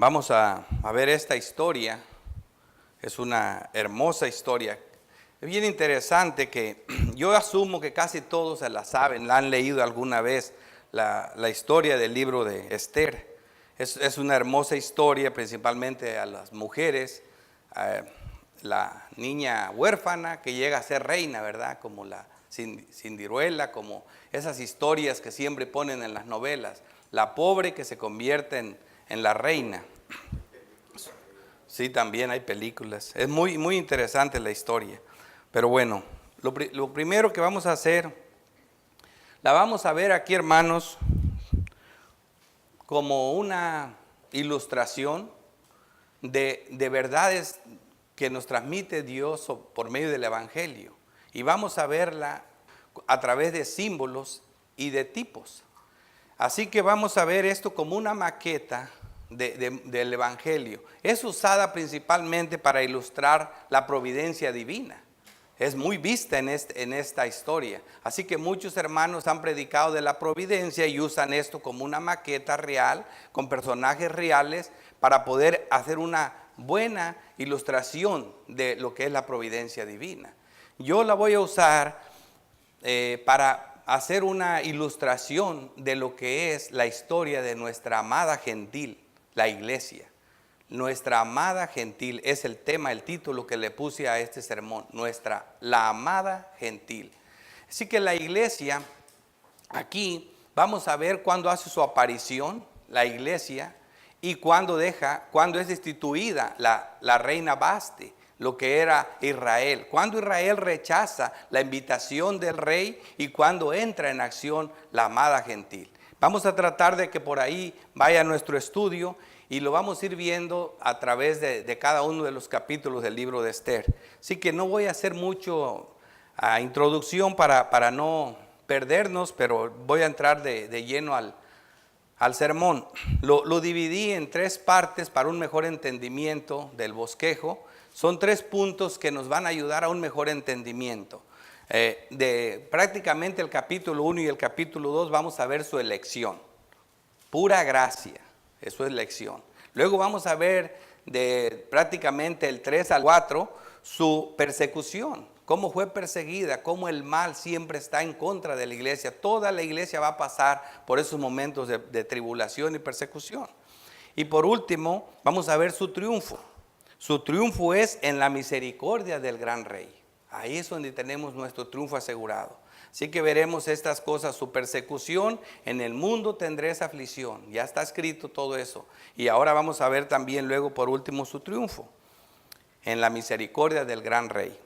Vamos a ver esta historia. Es una hermosa historia. Es bien interesante que yo asumo que casi todos se la saben, la han leído alguna vez, la historia del libro de Esther. Es una hermosa historia, principalmente a las mujeres, la niña huérfana que llega a ser reina, ¿verdad? Como la Cinderuela, como esas historias que siempre ponen en las novelas. La pobre que se convierte en la reina. Sí, también hay películas. Es muy interesante la historia. Pero bueno, lo primero que vamos a hacer, la vamos a ver aquí, hermanos, como una ilustración de verdades que nos transmite Dios por medio del Evangelio. Y vamos a verla a través de símbolos y de tipos. Así que vamos a ver esto como una maqueta del Evangelio. Es usada principalmente para ilustrar la providencia divina. Es muy vista en esta historia. Así que muchos hermanos han predicado de la providencia y usan esto como una maqueta real, con personajes reales, para poder hacer una buena ilustración de lo que es la providencia divina. Yo la voy a usar para hacer una ilustración de lo que es la historia de nuestra amada gentil, la iglesia. Nuestra amada gentil es el tema, el título que le puse a este sermón. La amada gentil. Así que la iglesia, aquí vamos a ver cuándo hace su aparición, la iglesia, y cuándo es destituida la reina Vaste, lo que era Israel. Cuando Israel rechaza la invitación del rey y cuando entra en acción la amada gentil. Vamos a tratar de que por ahí vaya nuestro estudio y lo vamos a ir viendo a través de cada uno de los capítulos del libro de Esther. Así que no voy a hacer mucho introducción para no perdernos, pero voy a entrar de lleno al sermón. Lo dividí en 3 partes para un mejor entendimiento del bosquejo. Son 3 puntos que nos van a ayudar a un mejor entendimiento. De prácticamente el capítulo 1 y el capítulo 2 vamos a ver su elección. Pura gracia, eso es elección. Luego vamos a ver de prácticamente el 3 al 4 su persecución. Cómo fue perseguida, cómo el mal siempre está en contra de la iglesia. Toda la iglesia va a pasar por esos momentos de tribulación y persecución. Y por último, vamos a ver su triunfo. Su triunfo es en la misericordia del gran rey. Ahí es donde tenemos nuestro triunfo asegurado. Así que veremos estas cosas, su persecución, en el mundo tendréis aflicción. Ya está escrito todo eso. Y ahora vamos a ver también luego por último su triunfo en la misericordia del gran rey.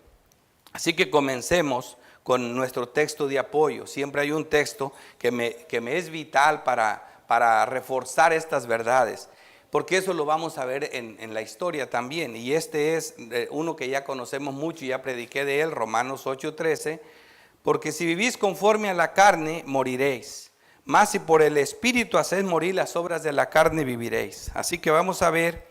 Así que comencemos con nuestro texto de apoyo. Siempre hay un texto que me es vital para reforzar estas verdades. Porque eso lo vamos a ver en la historia también. Y este es uno que ya conocemos mucho y ya prediqué de él, Romanos 8:13. Porque si vivís conforme a la carne, moriréis. Mas si por el Espíritu hacéis morir las obras de la carne, viviréis. Así que vamos a ver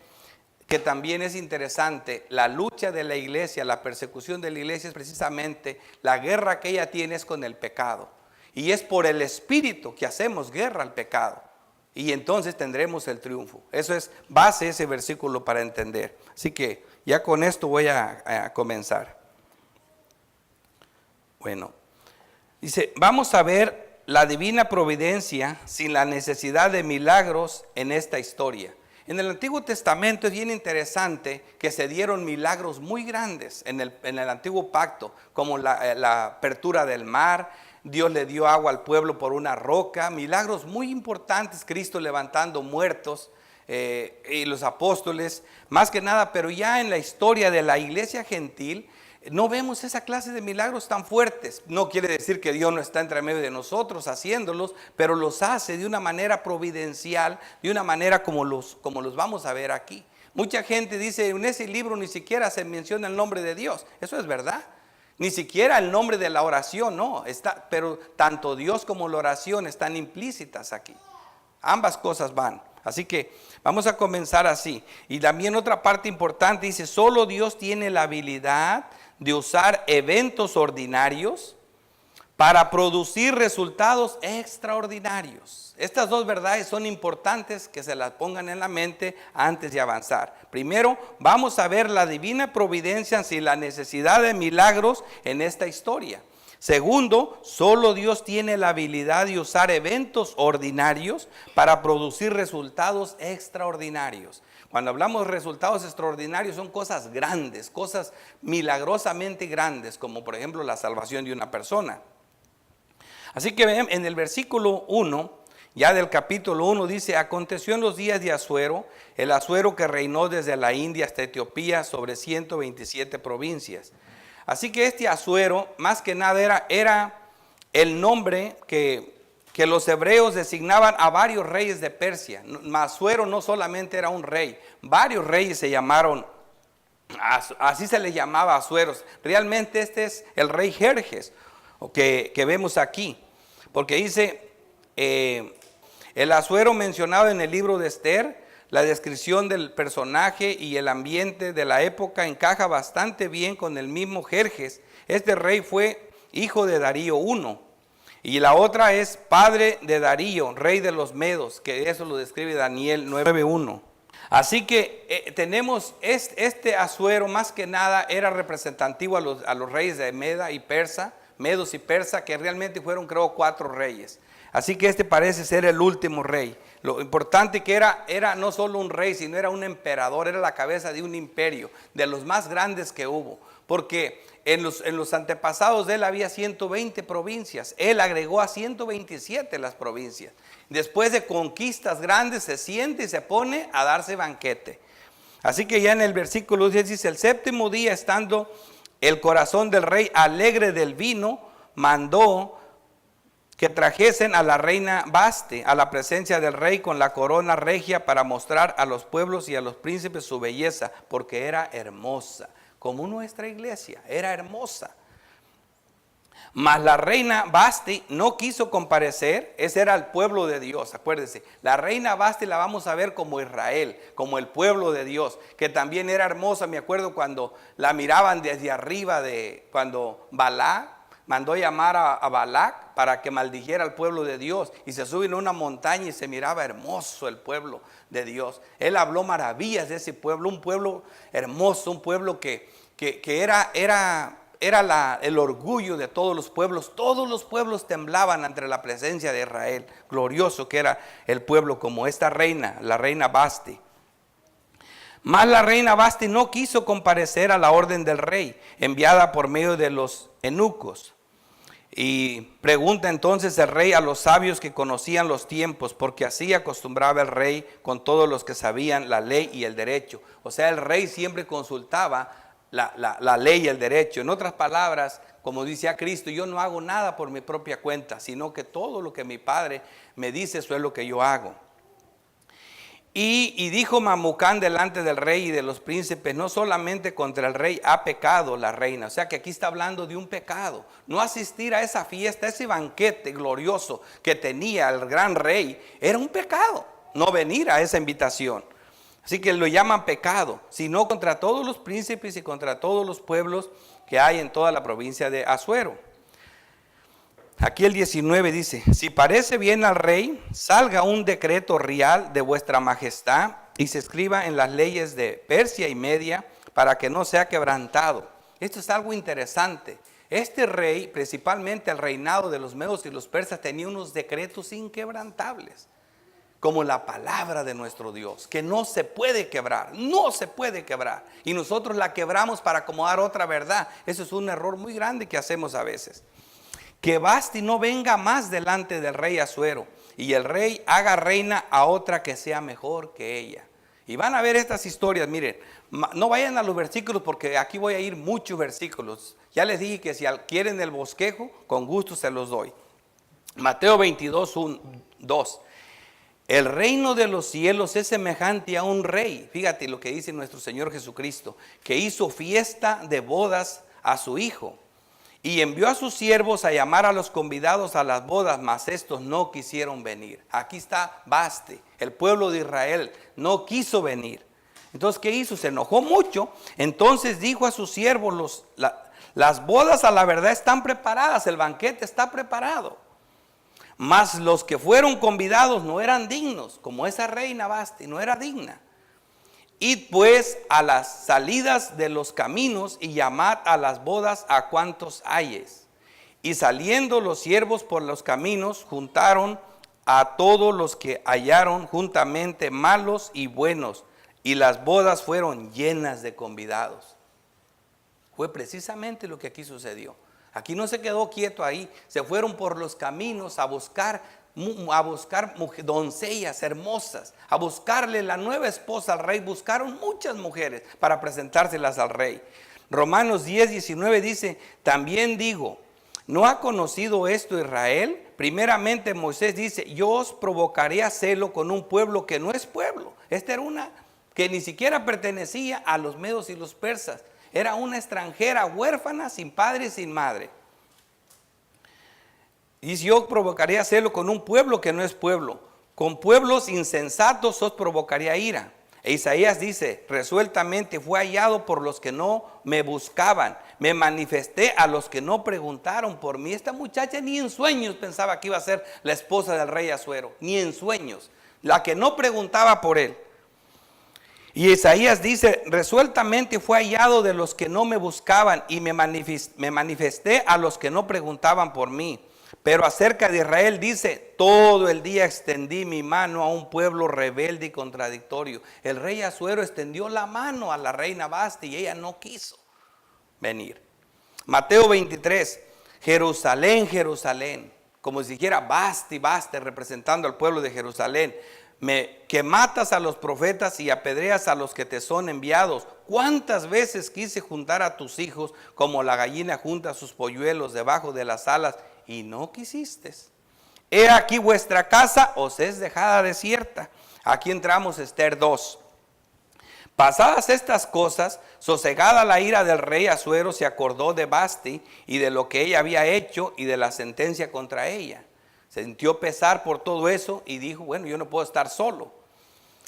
que también es interesante, la lucha de la iglesia, la persecución de la iglesia es precisamente la guerra que ella tiene es con el pecado. Y es por el Espíritu que hacemos guerra al pecado. Y entonces tendremos el triunfo. Eso es base ese versículo para entender. Así que ya con esto voy a comenzar. Bueno, dice, vamos a ver la divina providencia sin la necesidad de milagros en esta historia. En el Antiguo Testamento es bien interesante que se dieron milagros muy grandes en el Antiguo Pacto, como la apertura del mar. Dios le dio agua al pueblo por una roca, milagros muy importantes, Cristo levantando muertos y los apóstoles, más que nada, pero ya en la historia de la iglesia gentil no vemos esa clase de milagros tan fuertes. No quiere decir que Dios no está entre medio de nosotros haciéndolos, pero los hace de una manera providencial, de una manera como los vamos a ver aquí. Mucha gente dice, en ese libro ni siquiera se menciona el nombre de Dios. Eso es verdad. Ni siquiera el nombre de la oración, no, pero tanto Dios como la oración están implícitas aquí. Ambas cosas van. Así que vamos a comenzar así. Y también otra parte importante dice, solo Dios tiene la habilidad de usar eventos ordinarios para producir resultados extraordinarios. Estas dos verdades son importantes que se las pongan en la mente antes de avanzar. Primero, vamos a ver la divina providencia sin la necesidad de milagros en esta historia. Segundo, solo Dios tiene la habilidad de usar eventos ordinarios para producir resultados extraordinarios. Cuando hablamos de resultados extraordinarios son cosas grandes, cosas milagrosamente grandes, como por ejemplo la salvación de una persona. Así que en el versículo 1, ya del capítulo 1 dice: aconteció en los días de Asuero, el Asuero que reinó desde la India hasta Etiopía sobre 127 provincias. Así que este Asuero más que nada era el nombre que los hebreos designaban a varios reyes de Persia. Asuero no solamente era un rey, varios reyes se llamaron, así se les llamaba Asueros. Realmente este es el rey Jerjes que vemos aquí. Porque dice, el Asuero mencionado en el libro de Esther, la descripción del personaje y el ambiente de la época encaja bastante bien con el mismo Jerjes. Este rey fue hijo de Darío I. Y la otra es padre de Darío, rey de los Medos, que eso lo describe Daniel 9:1. Así que tenemos este Asuero más que nada era representativo a los reyes de Medos y Persa, que realmente fueron creo 4 reyes. Así que este parece ser el último rey. Lo importante que era no solo un rey, sino era un emperador, era la cabeza de un imperio, de los más grandes que hubo. Porque en los antepasados de él había 120 provincias, él agregó a 127 las provincias. Después de conquistas grandes se siente y se pone a darse banquete. Así que ya en el versículo 10 dice: el séptimo día, estando el corazón del rey alegre del vino, mandó que trajesen a la reina Vaste a la presencia del rey con la corona regia para mostrar a los pueblos y a los príncipes su belleza, porque era hermosa, como nuestra iglesia, era hermosa. Mas la reina Vaste no quiso comparecer. Ese era el pueblo de Dios, acuérdense. La reina Vaste la vamos a ver como Israel, como el pueblo de Dios, que también era hermosa. Me acuerdo cuando la miraban desde arriba, cuando Balac mandó llamar a Balac para que maldijera al pueblo de Dios, y se subió en una montaña y se miraba hermoso el pueblo de Dios. Él habló maravillas de ese pueblo, un pueblo hermoso, un pueblo que era el orgullo de todos los pueblos. Todos los pueblos temblaban ante la presencia de Israel. Glorioso que era el pueblo, como esta reina, la reina Vaste. Mas la reina Vaste no quiso comparecer a la orden del rey, enviada por medio de los eunucos. Y pregunta entonces el rey a los sabios que conocían los tiempos, porque así acostumbraba el rey con todos los que sabían la ley y el derecho. O sea, el rey siempre consultaba la ley y el derecho. En otras palabras, como decía Cristo, yo no hago nada por mi propia cuenta, sino que todo lo que mi Padre me dice, eso es lo que yo hago. Y dijo Mamucán delante del rey y de los príncipes: no solamente contra el rey ha pecado la reina. O sea que aquí está hablando de un pecado. No asistir a esa fiesta, ese banquete glorioso que tenía el gran rey, era un pecado. No venir a esa invitación. Así que lo llaman pecado, sino contra todos los príncipes y contra todos los pueblos que hay en toda la provincia de Asuero. Aquí el 19 dice: si parece bien al rey, salga un decreto real de vuestra majestad y se escriba en las leyes de Persia y Media, para que no sea quebrantado. Esto es algo interesante. Este rey, principalmente el reinado de los medos y los persas, tenía unos decretos inquebrantables, como la palabra de nuestro Dios, que no se puede quebrar, no se puede quebrar. Y nosotros la quebramos para acomodar otra verdad. Eso es un error muy grande que hacemos a veces. Que Vasti no venga más delante del rey Asuero, y el rey haga reina a otra que sea mejor que ella. Y van a ver estas historias. Miren, no vayan a los versículos, porque aquí voy a ir muchos versículos. Ya les dije que si quieren el bosquejo, con gusto se los doy. Mateo 22:2. El reino de los cielos es semejante a un rey. Fíjate lo que dice nuestro Señor Jesucristo, que hizo fiesta de bodas a su hijo. Y envió a sus siervos a llamar a los convidados a las bodas, mas estos no quisieron venir. Aquí está Vaste, el pueblo de Israel no quiso venir. Entonces, ¿qué hizo? Se enojó mucho. Entonces dijo a sus siervos, Las bodas a la verdad están preparadas, el banquete está preparado. Mas los que fueron convidados no eran dignos, como esa reina Vasti no era digna. Id pues a las salidas de los caminos y llamad a las bodas a cuantos halles. Y saliendo los siervos por los caminos, juntaron a todos los que hallaron juntamente, malos y buenos, y las bodas fueron llenas de convidados. Fue precisamente lo que aquí sucedió. Aquí no se quedó quieto ahí, se fueron por los caminos a buscar doncellas hermosas, a buscarle la nueva esposa al rey. Buscaron muchas mujeres para presentárselas al rey. Romanos 10:19 dice, también digo, ¿no ha conocido esto Israel? Primeramente Moisés dice, yo os provocaré a celo con un pueblo que no es pueblo. Esta era una que ni siquiera pertenecía a los medos y los persas. Era una extranjera huérfana, sin padre y sin madre. Y yo provocaría hacerlo con un pueblo que no es pueblo. Con pueblos insensatos os provocaría ira. E Isaías dice, resueltamente fue hallado por los que no me buscaban. Me manifesté a los que no preguntaron por mí. Esta muchacha ni en sueños pensaba que iba a ser la esposa del rey Asuero. Ni en sueños. La que no preguntaba por él. Y Isaías dice, resueltamente fue hallado de los que no me buscaban y me manifesté a los que no preguntaban por mí. Pero acerca de Israel dice, todo el día extendí mi mano a un pueblo rebelde y contradictorio. El rey Asuero extendió la mano a la reina Vasti y ella no quiso venir. Mateo 23, Jerusalén, Jerusalén, como si dijera Vasti, Vasti, representando al pueblo de Jerusalén. Que matas a los profetas y apedreas a los que te son enviados. ¿Cuántas veces quise juntar a tus hijos como la gallina junta sus polluelos debajo de las alas y no quisiste? He aquí vuestra casa os es dejada desierta. Aquí entramos Esther 2. Pasadas estas cosas, sosegada la ira del rey Asuero, se acordó de Vasti y de lo que ella había hecho y de la sentencia contra ella. Sintió pesar por todo eso y dijo, bueno, yo no puedo estar solo.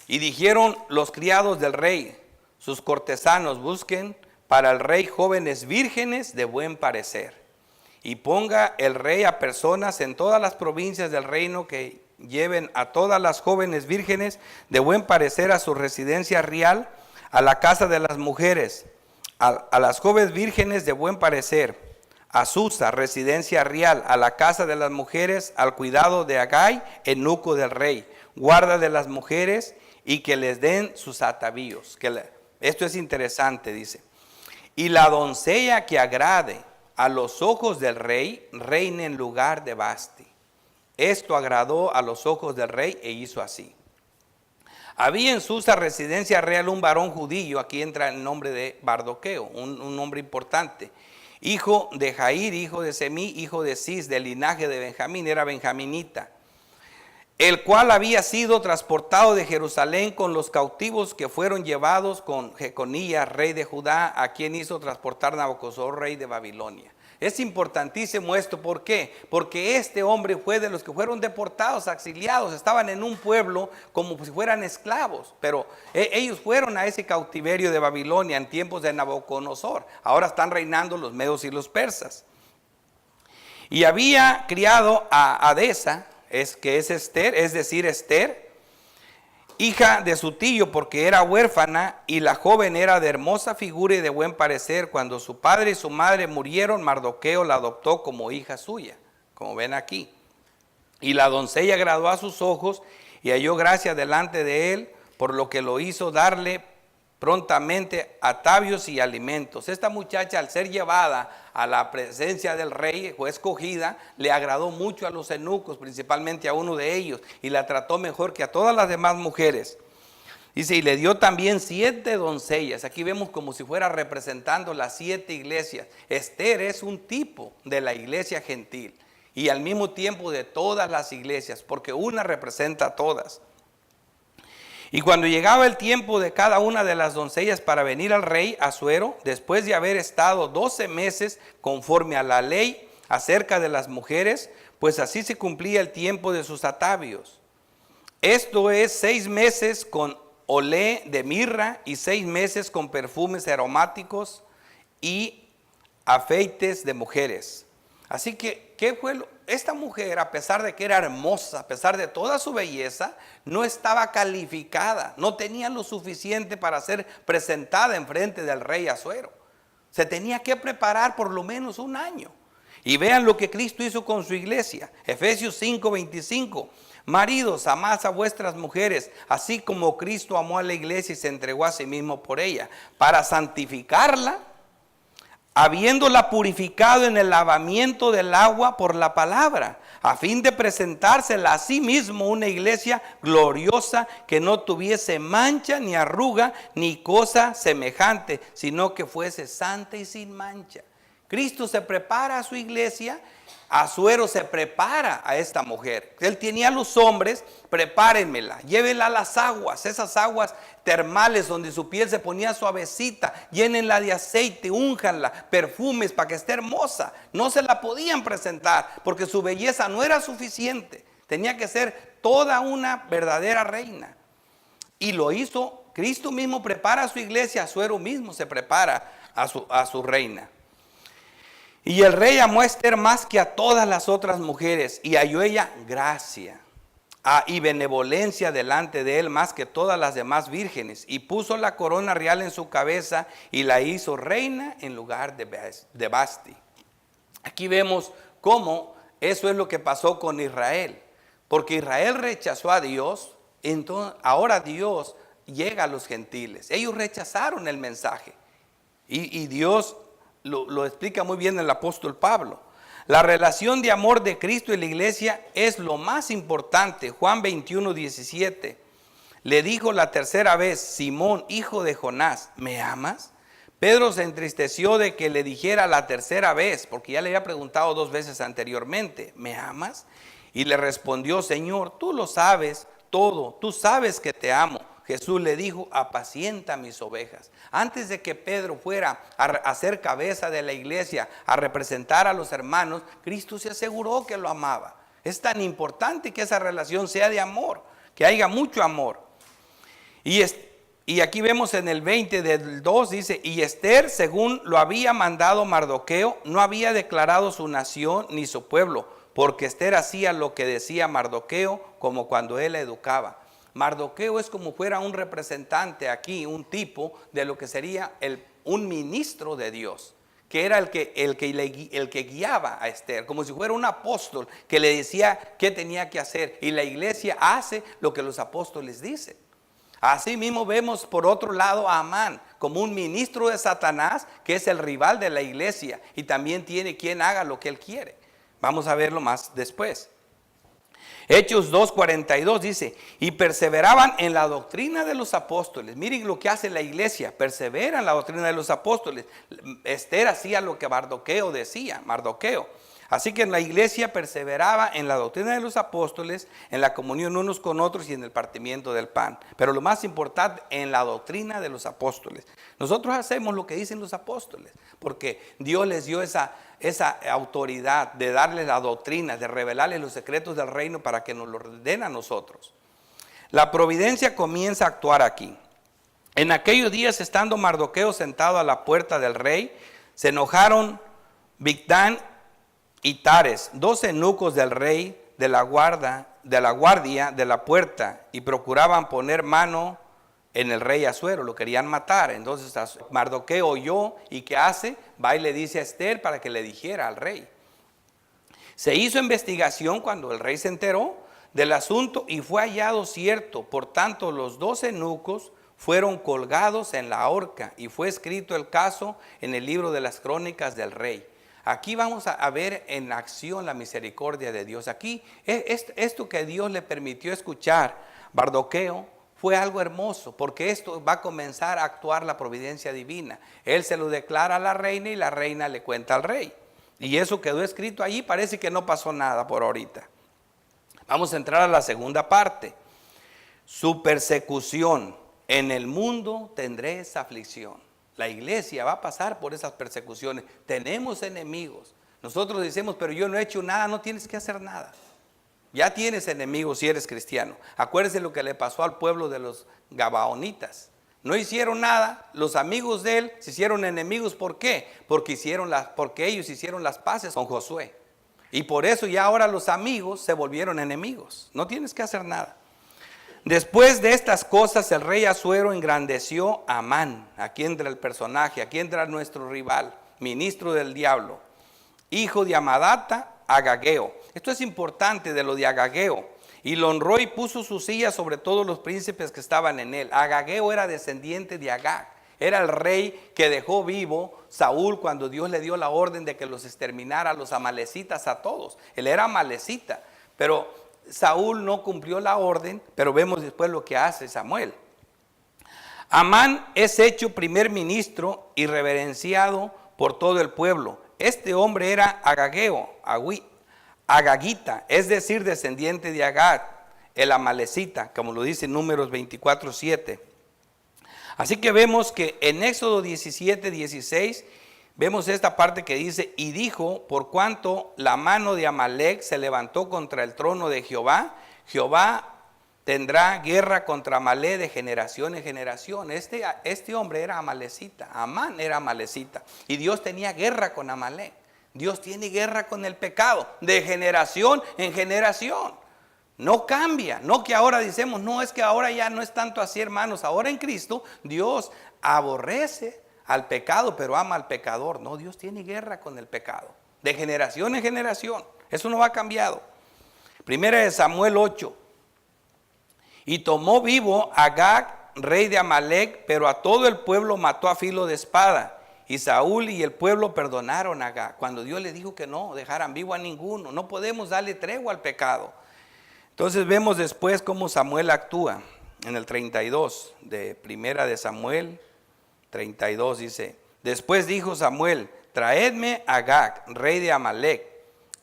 Y dijeron los criados del rey, sus cortesanos, busquen para el rey jóvenes vírgenes de buen parecer. Y ponga el rey a personas en todas las provincias del reino que lleven a todas las jóvenes vírgenes de buen parecer a su residencia real, a la casa de las mujeres, a las jóvenes vírgenes de buen parecer, a Susa, residencia real, a la casa de las mujeres, al cuidado de Agai, eunuco del rey, guarda de las mujeres, y que les den sus atavíos. Esto es interesante, dice. Y la doncella que agrade a los ojos del rey, reine en lugar de Vasti. Esto agradó a los ojos del rey e hizo así. Había en Susa, residencia real, un varón judío, aquí entra el nombre de Mardoqueo, un nombre importante. Hijo de Jair, hijo de Semí, hijo de Cis, del linaje de Benjamín, era benjaminita, el cual había sido transportado de Jerusalén con los cautivos que fueron llevados con Jeconías, rey de Judá, a quien hizo transportar Nabucodonosor, rey de Babilonia. Es importantísimo esto, ¿por qué? Porque este hombre fue de los que fueron deportados, exiliados, estaban en un pueblo como si fueran esclavos, pero ellos fueron a ese cautiverio de Babilonia en tiempos de Nabucodonosor. Ahora están reinando los medos y los persas. Y había criado a Hadesa, que es Esther, es decir, Esther, hija de su tío, porque era huérfana, y la joven era de hermosa figura y de buen parecer. Cuando su padre y su madre murieron, Mardoqueo la adoptó como hija suya, como ven aquí. Y la doncella agradó a sus ojos y halló gracia delante de él, por lo que lo hizo darle prontamente atavios y alimentos. Esta muchacha, al ser llevada a la presencia del rey, fue escogida, le agradó mucho a los eunucos, principalmente a uno de ellos, y la trató mejor que a todas las demás mujeres. Dice, y le dio también 7 doncellas. Aquí vemos como si fuera representando las 7 iglesias. Esther es un tipo de la iglesia gentil y al mismo tiempo de todas las iglesias, porque una representa a todas. Y cuando llegaba el tiempo de cada una de las doncellas para venir al rey Asuero, después de haber estado 12 meses conforme a la ley acerca de las mujeres, pues así se cumplía el tiempo de sus atavios. Esto es 6 meses con olé de mirra y 6 meses con perfumes aromáticos y afeites de mujeres. Así que, ¿qué fue? Esta mujer, a pesar de que era hermosa, a pesar de toda su belleza, no estaba calificada, no tenía lo suficiente para ser presentada en frente del rey Asuero. Se tenía que preparar por lo menos un año. Y vean lo que Cristo hizo con su iglesia. Efesios 5:25. Maridos, amad a vuestras mujeres, así como Cristo amó a la iglesia y se entregó a sí mismo por ella, para santificarla, habiéndola purificado en el lavamiento del agua por la palabra, a fin de presentársela a sí mismo una iglesia gloriosa, que no tuviese mancha, ni arruga, ni cosa semejante, sino que fuese santa y sin mancha. Cristo se prepara a su iglesia, Asuero se prepara a esta mujer. Él tenía a los hombres, prepárenmela, llévenla a las aguas, esas aguas termales donde su piel se ponía suavecita, llénenla de aceite, únjanla, perfumes para que esté hermosa. No se la podían presentar porque su belleza no era suficiente, tenía que ser toda una verdadera reina. Y lo hizo, Cristo mismo prepara a su iglesia, Asuero mismo se prepara a su reina. Y el rey amó a Ester más que a todas las otras mujeres, y halló ella gracia y benevolencia delante de él más que todas las demás vírgenes, y puso la corona real en su cabeza y la hizo reina en lugar de Basti. Aquí vemos cómo eso es lo que pasó con Israel, porque Israel rechazó a Dios. Entonces ahora Dios llega a los gentiles. Ellos rechazaron el mensaje y Dios lo explica muy bien el apóstol Pablo. La relación de amor de Cristo y la iglesia es lo más importante. Juan 21:17. Le dijo la tercera vez: Simón, hijo de Jonás, ¿me amas? Pedro se entristeció de que le dijera la tercera vez, porque ya le había preguntado 2 veces anteriormente: ¿me amas? Y le respondió: Señor, tú lo sabes todo, tú sabes que te amo. Jesús le dijo: apacienta mis ovejas. Antes de que Pedro fuera a ser cabeza de la iglesia, a representar a los hermanos, Cristo se aseguró que lo amaba. Es tan importante que esa relación sea de amor, que haya mucho amor. Y aquí vemos en el 20 del 2, dice: y Ester, según lo había mandado Mardoqueo, no había declarado su nación ni su pueblo, porque Ester hacía lo que decía Mardoqueo, como cuando él la educaba. Mardoqueo es como fuera un representante aquí, un tipo de lo que sería un ministro de Dios, que era el que guiaba a Ester, como si fuera un apóstol que le decía qué tenía que hacer, y la iglesia hace lo que los apóstoles dicen. Así mismo vemos por otro lado a Amán como un ministro de Satanás, que es el rival de la iglesia, y también tiene quien haga lo que él quiere. Vamos a verlo más después. Hechos 2:42 dice: y perseveraban en la doctrina de los apóstoles. Miren lo que hace la iglesia, persevera en la doctrina de los apóstoles. Ester hacía lo que Mardoqueo decía, Así que en la iglesia perseveraba en la doctrina de los apóstoles, en la comunión unos con otros y en el partimiento del pan. Pero lo más importante, en la doctrina de los apóstoles. Nosotros hacemos lo que dicen los apóstoles, porque Dios les dio esa autoridad de darles la doctrina, de revelarles los secretos del reino para que nos lo den a nosotros. La providencia comienza a actuar aquí. En aquellos días, estando Mardoqueo sentado a la puerta del rey, se enojaron Bigtán y Tares, 2 eunucos del rey, de la guardia de la puerta, y procuraban poner mano en el rey Asuero, lo querían matar. Entonces Mardoqueo oyó, y ¿qué hace? Va y le dice a Ester para que le dijera al rey. Se hizo investigación cuando el rey se enteró del asunto, y fue hallado cierto. Por tanto, los 2 eunucos fueron colgados en la horca, y fue escrito el caso en el libro de las crónicas del rey. Aquí vamos a ver en acción la misericordia de Dios. Aquí, esto que Dios le permitió escuchar Mardoqueo fue algo hermoso, porque esto va a comenzar a actuar la providencia divina. Él se lo declara a la reina, y la reina le cuenta al rey. Y eso quedó escrito allí. Parece que no pasó nada por ahorita. Vamos a entrar a la segunda parte. Su persecución. En el mundo tendréis aflicción. La iglesia va a pasar por esas persecuciones. Tenemos enemigos. Nosotros decimos: pero yo no he hecho nada. No tienes que hacer nada. Ya tienes enemigos si eres cristiano. Acuérdense lo que le pasó al pueblo de los Gabaonitas. no hicieron nada, los amigos de él se hicieron enemigos. ¿Por qué? Porque ellos hicieron las paces con Josué. Y por eso ya ahora los amigos se volvieron enemigos. No tienes que hacer nada. Después de estas cosas, el rey Asuero engrandeció a Amán. Aquí entra el personaje, aquí entra nuestro rival, ministro del diablo, hijo de Amadata, Agageo. Esto es importante de lo de Agageo. Y lo honró y puso su silla sobre todos los príncipes que estaban en él. Agageo era descendiente de Agag. Era el rey que dejó vivo Saúl cuando Dios le dio la orden de que los exterminara, a los amalecitas, a todos. Él era amalecita, pero Saúl no cumplió la orden, pero vemos después lo que hace Samuel. Amán es hecho primer ministro y reverenciado por todo el pueblo. Este hombre era Agageo, Agagita, es decir, descendiente de Agag, el amalecita, como lo dice en Números 24:7. Así que vemos que en Éxodo 17:16 vemos esta parte que dice: y dijo, por cuanto la mano de Amalec se levantó contra el trono de Jehová, Jehová tendrá guerra contra Amalec de generación en generación. Este hombre era amalecita, Amán era amalecita, y Dios tenía guerra con Amalec. Dios tiene guerra con el pecado de generación en generación. No cambia, no que ahora decimos, no, es que ahora ya no es tanto así, hermanos. Ahora en Cristo Dios aborrece al pecado, pero ama al pecador. No, Dios tiene guerra con el pecado de generación en generación. Eso no va cambiado. Primera de Samuel 8. Y tomó vivo a Agag, rey de Amalec, pero a todo el pueblo mató a filo de espada. Y Saúl y el pueblo perdonaron a Agag, cuando Dios le dijo que no dejaran vivo a ninguno. No podemos darle tregua al pecado. Entonces vemos después cómo Samuel actúa. En el 32 de Primera de Samuel 32 dice: después dijo Samuel, traedme a Agag, rey de Amalec.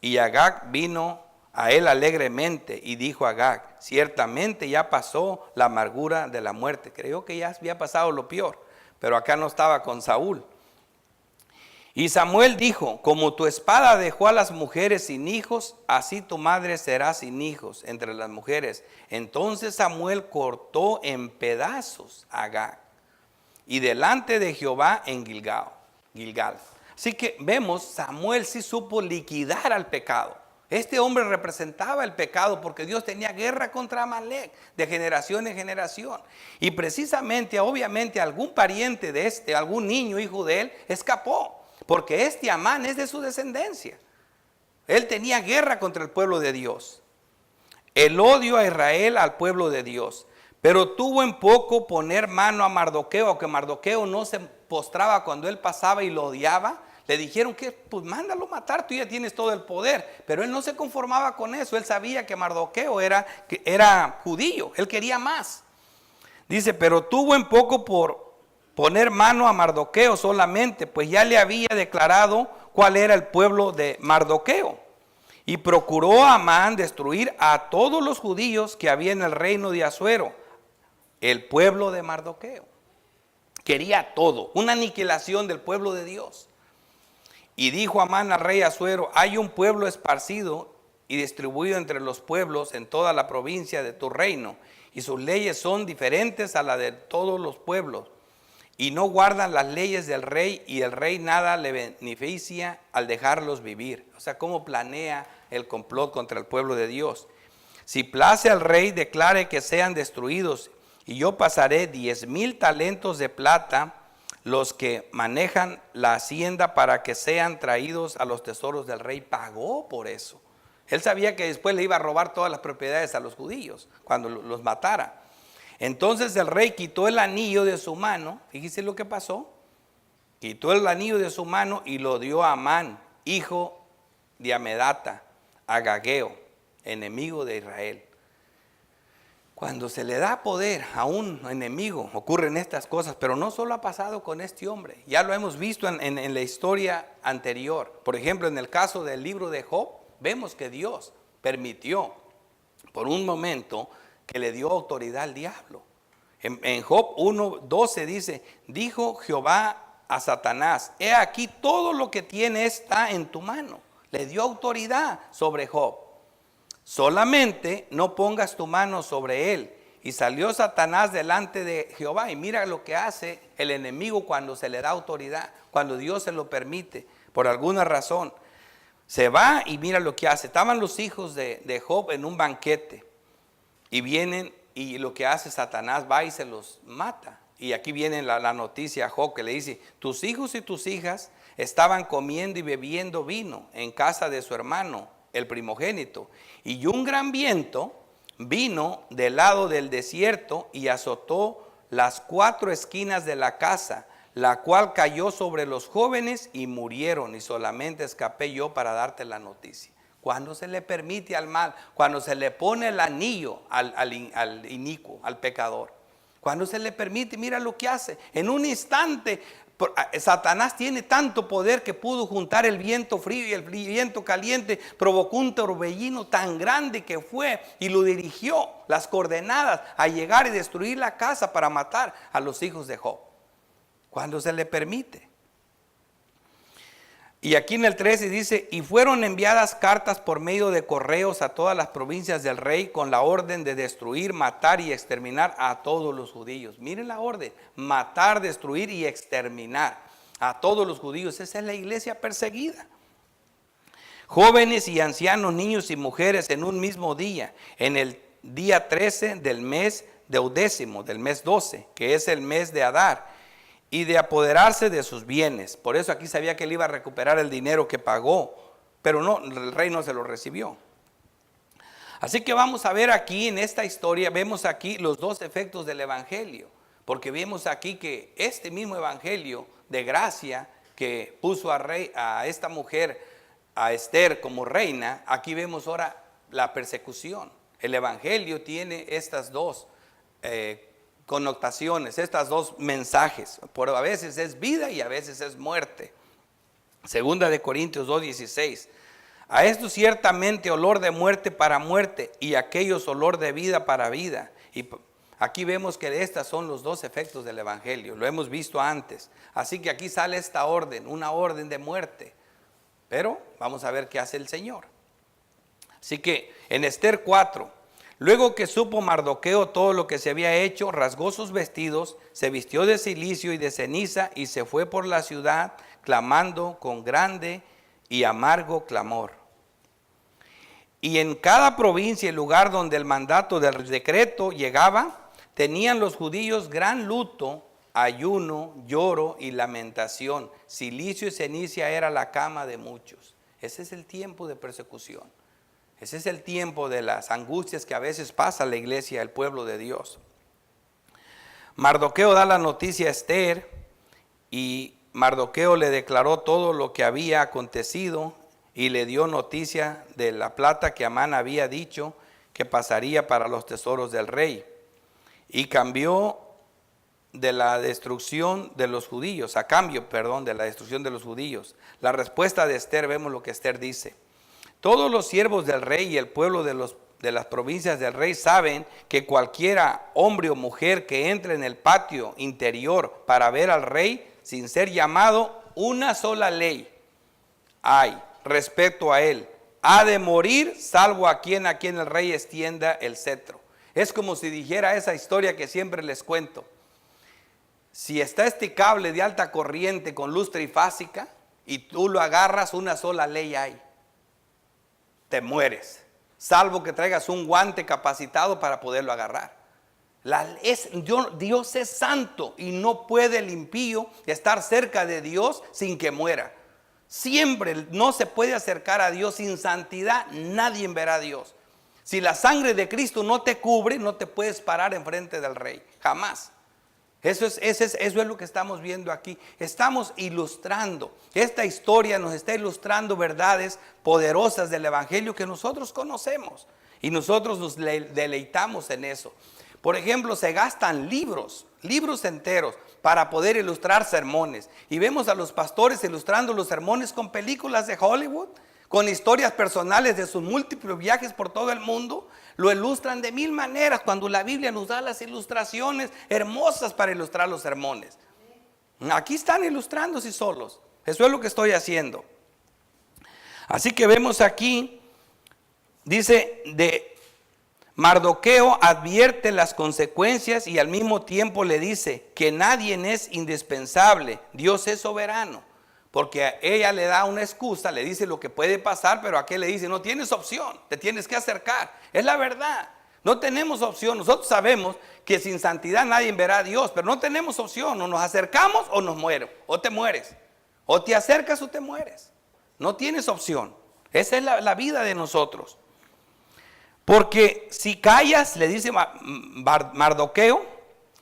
Y Agag vino a él alegremente y dijo a Agag: ciertamente ya pasó la amargura de la muerte. Creyó que ya había pasado lo peor, pero acá no estaba con Saúl. Y Samuel dijo: como tu espada dejó a las mujeres sin hijos, así tu madre será sin hijos entre las mujeres. Entonces Samuel cortó en pedazos a Agag, y delante de Jehová en Gilgal. Así que vemos, Samuel sí supo liquidar al pecado. Este hombre representaba el pecado porque Dios tenía guerra contra Amalec de generación en generación. Y precisamente, obviamente, algún pariente de algún niño, hijo de él, escapó. Porque Amán es de su descendencia. Él tenía guerra contra el pueblo de Dios. El odio a Israel al pueblo de Dios. Pero tuvo en poco poner mano a Mardoqueo, aunque Mardoqueo no se postraba cuando él pasaba y lo odiaba. Le dijeron que pues mándalo matar, tú ya tienes todo el poder. Pero él no se conformaba con eso. Él sabía que Mardoqueo era judío. Él quería más. Dice, pero tuvo en poco por poner mano a Mardoqueo solamente, pues ya le había declarado cuál era el pueblo de Mardoqueo. Y procuró Amán destruir a todos los judíos que había en el reino de Asuero, el pueblo de Mardoqueo. Quería todo, una aniquilación del pueblo de Dios. Y dijo Amán al rey Asuero: hay un pueblo esparcido y distribuido entre los pueblos en toda la provincia de tu reino, y sus leyes son diferentes a las de todos los pueblos. Y no guardan las leyes del rey, y el rey nada le beneficia al dejarlos vivir. O sea, cómo planea el complot contra el pueblo de Dios. Si place al rey, declare que sean destruidos, y yo pasaré 10,000 talentos de plata, los que manejan la hacienda, para que sean traídos a los tesoros del rey. Pagó por eso. Él sabía que después le iba a robar todas las propiedades a los judíos cuando los matara. Entonces el rey quitó el anillo de su mano. Fíjese lo que pasó. Quitó el anillo de su mano y lo dio a Amán, hijo de Amedata, Agageo, enemigo de Israel. Cuando se le da poder a un enemigo, ocurren estas cosas, pero no solo ha pasado con este hombre. Ya lo hemos visto en la historia anterior. Por ejemplo, en el caso del libro de Job, vemos que Dios permitió por un momento que le dio autoridad al diablo. En Job 1:12 dice: dijo Jehová a Satanás: he aquí todo lo que tiene está en tu mano. Le dio autoridad sobre Job. Solamente no pongas tu mano sobre él. y salió Satanás delante de Jehová. Y mira lo que hace el enemigo cuando se le da autoridad, cuando Dios se lo permite, por alguna razón. Se va y mira lo que hace. Estaban los hijos de Job en un banquete y vienen, y lo que hace Satanás, va y se los mata. Y aquí viene la noticia a Job, que le dice: tus hijos y tus hijas estaban comiendo y bebiendo vino en casa de su hermano, el primogénito. Y un gran viento vino del lado del desierto y azotó las 4 esquinas de la casa, la cual cayó sobre los jóvenes y murieron, y solamente escapé yo para darte la noticia. Cuando se le permite al mal, cuando se le pone el anillo al inicuo, al pecador, cuando se le permite, mira lo que hace. En un instante, Satanás tiene tanto poder que pudo juntar el viento frío y el viento caliente, provocó un torbellino tan grande que fue y lo dirigió las coordenadas a llegar y destruir la casa para matar a los hijos de Job, cuando se le permite. Y aquí en el 13 dice: y fueron enviadas cartas por medio de correos a todas las provincias del rey con la orden de destruir, matar y exterminar a todos los judíos. Miren la orden: matar, destruir y exterminar a todos los judíos. Esa es la iglesia perseguida. Jóvenes y ancianos, niños y mujeres en un mismo día, en el día 13 del mes deudécimo, del mes 12, que es el mes de Adar, y de apoderarse de sus bienes. Por eso aquí sabía que él iba a recuperar el dinero que pagó, pero no, el rey no se lo recibió. Así que vamos a ver aquí en esta historia, vemos aquí los 2 efectos del evangelio, porque vemos aquí que este mismo evangelio de gracia que puso a esta mujer, a Esther, como reina, aquí vemos ahora la persecución. El evangelio tiene estas 2 connotaciones, estas 2 mensajes. A veces es vida y a veces es muerte. Segunda de Corintios 2:16. A esto ciertamente olor de muerte para muerte, y aquellos olor de vida para vida. Y aquí vemos que estos son los 2 efectos del evangelio. Lo hemos visto antes. Así que aquí sale esta orden, una orden de muerte. Pero vamos a ver qué hace el Señor. Así que en Esther 4. Luego que supo Mardoqueo todo lo que se había hecho, rasgó sus vestidos, se vistió de cilicio y de ceniza y se fue por la ciudad clamando con grande y amargo clamor. Y en cada provincia y lugar donde el mandato del decreto llegaba, tenían los judíos gran luto, ayuno, lloro y lamentación. Cilicio y ceniza era la cama de muchos. Ese es el tiempo de persecución. Ese es el tiempo de las angustias que a veces pasa la iglesia, el pueblo de Dios. Mardoqueo da la noticia a Esther, y Mardoqueo le declaró todo lo que había acontecido y le dio noticia de la plata que Amán había dicho que pasaría para los tesoros del rey, y cambió de la destrucción de los judíos, a cambio, perdón, de la destrucción de los judíos. La respuesta de Esther, vemos lo que Esther dice: todos los siervos del rey y el pueblo de las provincias del rey saben que cualquiera hombre o mujer que entre en el patio interior para ver al rey sin ser llamado, una sola ley hay respecto a él: ha de morir, salvo a quien el rey extienda el cetro. Es como si dijera esa historia que siempre les cuento: si está este cable de alta corriente con luz trifásica y tú lo agarras, una sola ley hay: te mueres, salvo que traigas un guante capacitado para poderlo agarrar. Dios es santo y no puede el impío estar cerca de Dios sin que muera. Siempre no se puede acercar a Dios sin santidad, nadie verá a Dios. Si la sangre de Cristo no te cubre, no te puedes parar enfrente del rey, jamás. Eso es lo que estamos viendo aquí. Estamos ilustrando. Esta historia nos está ilustrando verdades poderosas del evangelio que nosotros conocemos. Y nosotros nos deleitamos en eso. Por ejemplo, se gastan libros enteros para poder ilustrar sermones. Y vemos a los pastores ilustrando los sermones con películas de Hollywood, con historias personales de sus múltiples viajes por todo el mundo. Lo ilustran de 1000 maneras, cuando la Biblia nos da las ilustraciones hermosas para ilustrar los sermones. Aquí están ilustrándose solos. Eso es lo que estoy haciendo. Así que vemos aquí, dice, Mardoqueo advierte las consecuencias y al mismo tiempo le dice que nadie es indispensable, Dios es soberano. Porque a ella le da una excusa, le dice lo que puede pasar, pero a aquel le dice, no tienes opción, te tienes que acercar. Es la verdad, no tenemos opción. Nosotros sabemos que sin santidad nadie verá a Dios, pero no tenemos opción, o nos acercamos o nos muero, o te mueres. O te acercas o te mueres. No tienes opción. Esa es la vida de nosotros. Porque si callas, le dice Mardoqueo,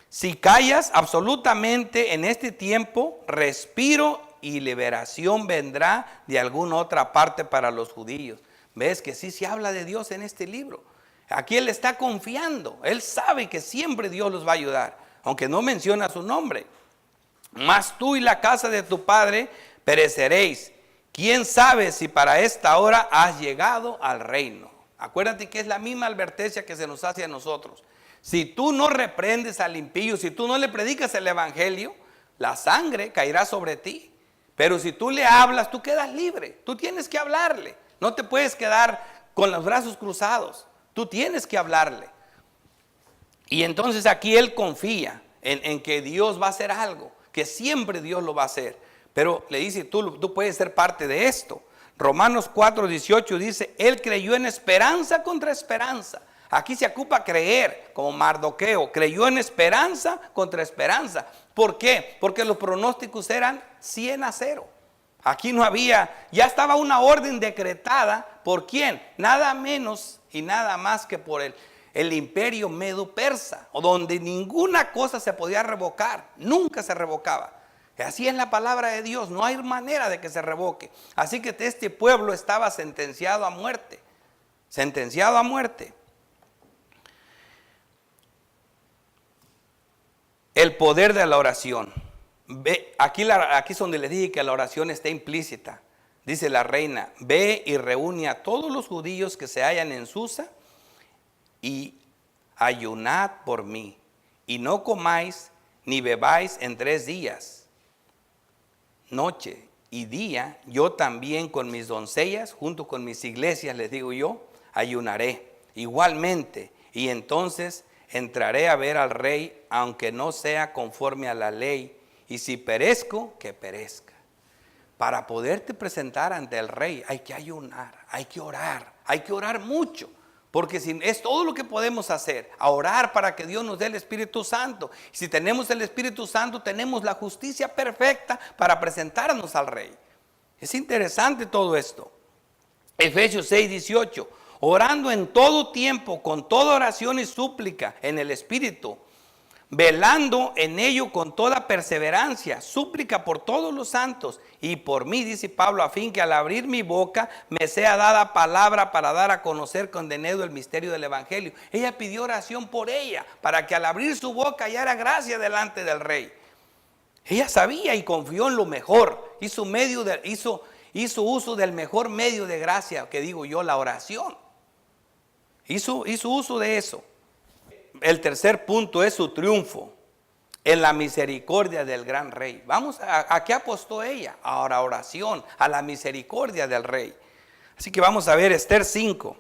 si callas absolutamente en este tiempo, respiro y liberación vendrá de alguna otra parte para los judíos. ¿Ves que sí se habla de Dios en este libro? Aquí él está confiando. Él sabe que siempre Dios los va a ayudar, aunque no menciona su nombre. Mas tú y la casa de tu padre pereceréis. ¿Quién sabe si para esta hora has llegado al reino? Acuérdate que es la misma advertencia que se nos hace a nosotros. Si tú no reprendes al impío, si tú no le predicas el evangelio, la sangre caerá sobre ti. Pero si tú le hablas, tú quedas libre. Tú tienes que hablarle. No te puedes quedar con los brazos cruzados. Tú tienes que hablarle. Y entonces aquí él confía en que Dios va a hacer algo, que siempre Dios lo va a hacer. Pero le dice, tú puedes ser parte de esto. Romanos 4:18 dice, él creyó en esperanza contra esperanza. Aquí se ocupa creer, como Mardoqueo, creyó en esperanza contra esperanza. ¿Por qué? Porque los pronósticos eran 100-0. Aquí no había, ya estaba una orden decretada, ¿por quién? Nada menos y nada más que por el imperio medo-persa, donde ninguna cosa se podía revocar, nunca se revocaba. Así es la palabra de Dios, no hay manera de que se revoque. Así que este pueblo estaba sentenciado a muerte, sentenciado a muerte. El poder de la oración. Aquí es donde les dije que la oración está implícita. Dice la reina, ve y reúne a todos los judíos que se hallan en Susa y ayunad por mí. Y no comáis ni bebáis en 3 días. Noche y día, yo también con mis doncellas, junto con mis iglesias, les digo yo, ayunaré igualmente. Y entonces entraré a ver al rey, aunque no sea conforme a la ley. Y si perezco, que perezca. Para poderte presentar ante el rey hay que ayunar, hay que orar mucho. Porque es todo lo que podemos hacer, a orar para que Dios nos dé el Espíritu Santo. Si tenemos el Espíritu Santo, tenemos la justicia perfecta para presentarnos al Rey. Es interesante todo esto. Efesios 6:18, orando en todo tiempo, con toda oración y súplica en el Espíritu, velando en ello con toda perseverancia, súplica por todos los santos y por mí, dice Pablo, a fin que al abrir mi boca me sea dada palabra para dar a conocer con denuedo el misterio del evangelio. Ella pidió oración por ella, para que al abrir su boca hallara gracia delante del rey. Ella sabía y confió en lo mejor, hizo uso del mejor medio de gracia, que digo yo, la oración. Hizo uso de eso. El tercer punto es su triunfo en la misericordia del gran rey. ¿A qué apostó ella? A la oración, a la misericordia del rey. Así que vamos a ver Esther 5,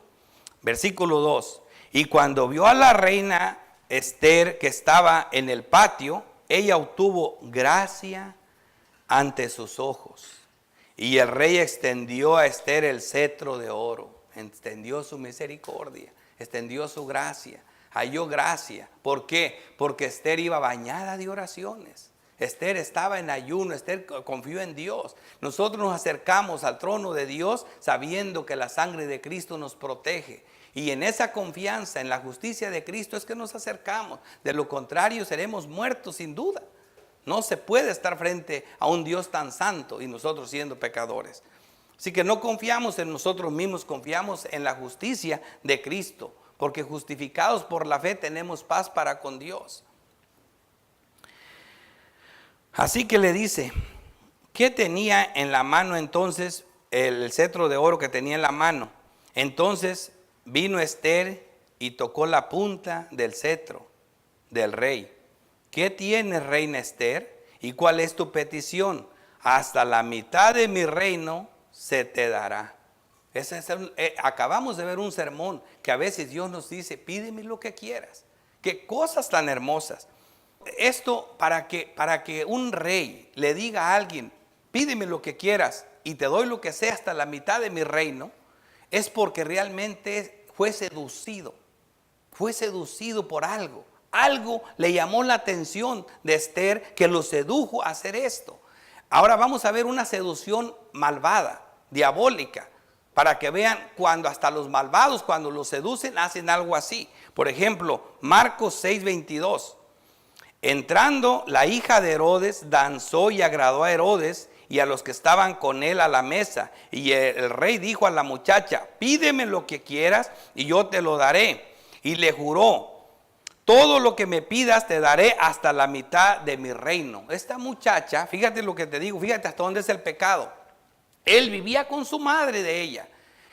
versículo 2. Y cuando vio a la reina Esther que estaba en el patio, ella obtuvo gracia ante sus ojos. Y el rey extendió a Esther el cetro de oro, extendió su misericordia, extendió su gracia. Halló gracia. ¿Por qué? Porque Esther iba bañada de oraciones. Esther estaba en ayuno, Esther confió en Dios. Nosotros nos acercamos al trono de Dios sabiendo que la sangre de Cristo nos protege. Y en esa confianza, en la justicia de Cristo es que nos acercamos. De lo contrario seremos muertos sin duda. No se puede estar frente a un Dios tan santo y nosotros siendo pecadores. Así que no confiamos en nosotros mismos, confiamos en la justicia de Cristo. Porque justificados por la fe tenemos paz para con Dios. Así que le dice, ¿qué tenía en la mano entonces? El cetro de oro que tenía en la mano. Entonces vino Esther y tocó la punta del cetro del rey. ¿Qué tienes, reina Esther? ¿Y cuál es tu petición? Hasta la mitad de mi reino se te dará. Acabamos de ver un sermón que a veces Dios nos dice, pídeme lo que quieras. Qué cosas tan hermosas. Esto para que un rey le diga a alguien, pídeme lo que quieras y te doy lo que sea hasta la mitad de mi reino, es porque realmente fue seducido por algo. Algo le llamó la atención de Esther que lo sedujo a hacer esto. Ahora vamos a ver una seducción malvada, diabólica, para que vean cuando hasta los malvados, cuando los seducen, hacen algo así. Por ejemplo, Marcos 6:22. Entrando la hija de Herodes, danzó y agradó a Herodes y a los que estaban con él a la mesa. Y el rey dijo a la muchacha, pídeme lo que quieras y yo te lo daré. Y le juró, todo lo que me pidas te daré hasta la mitad de mi reino. Esta muchacha, fíjate lo que te digo, fíjate hasta dónde es el pecado. Él vivía con su madre de ella.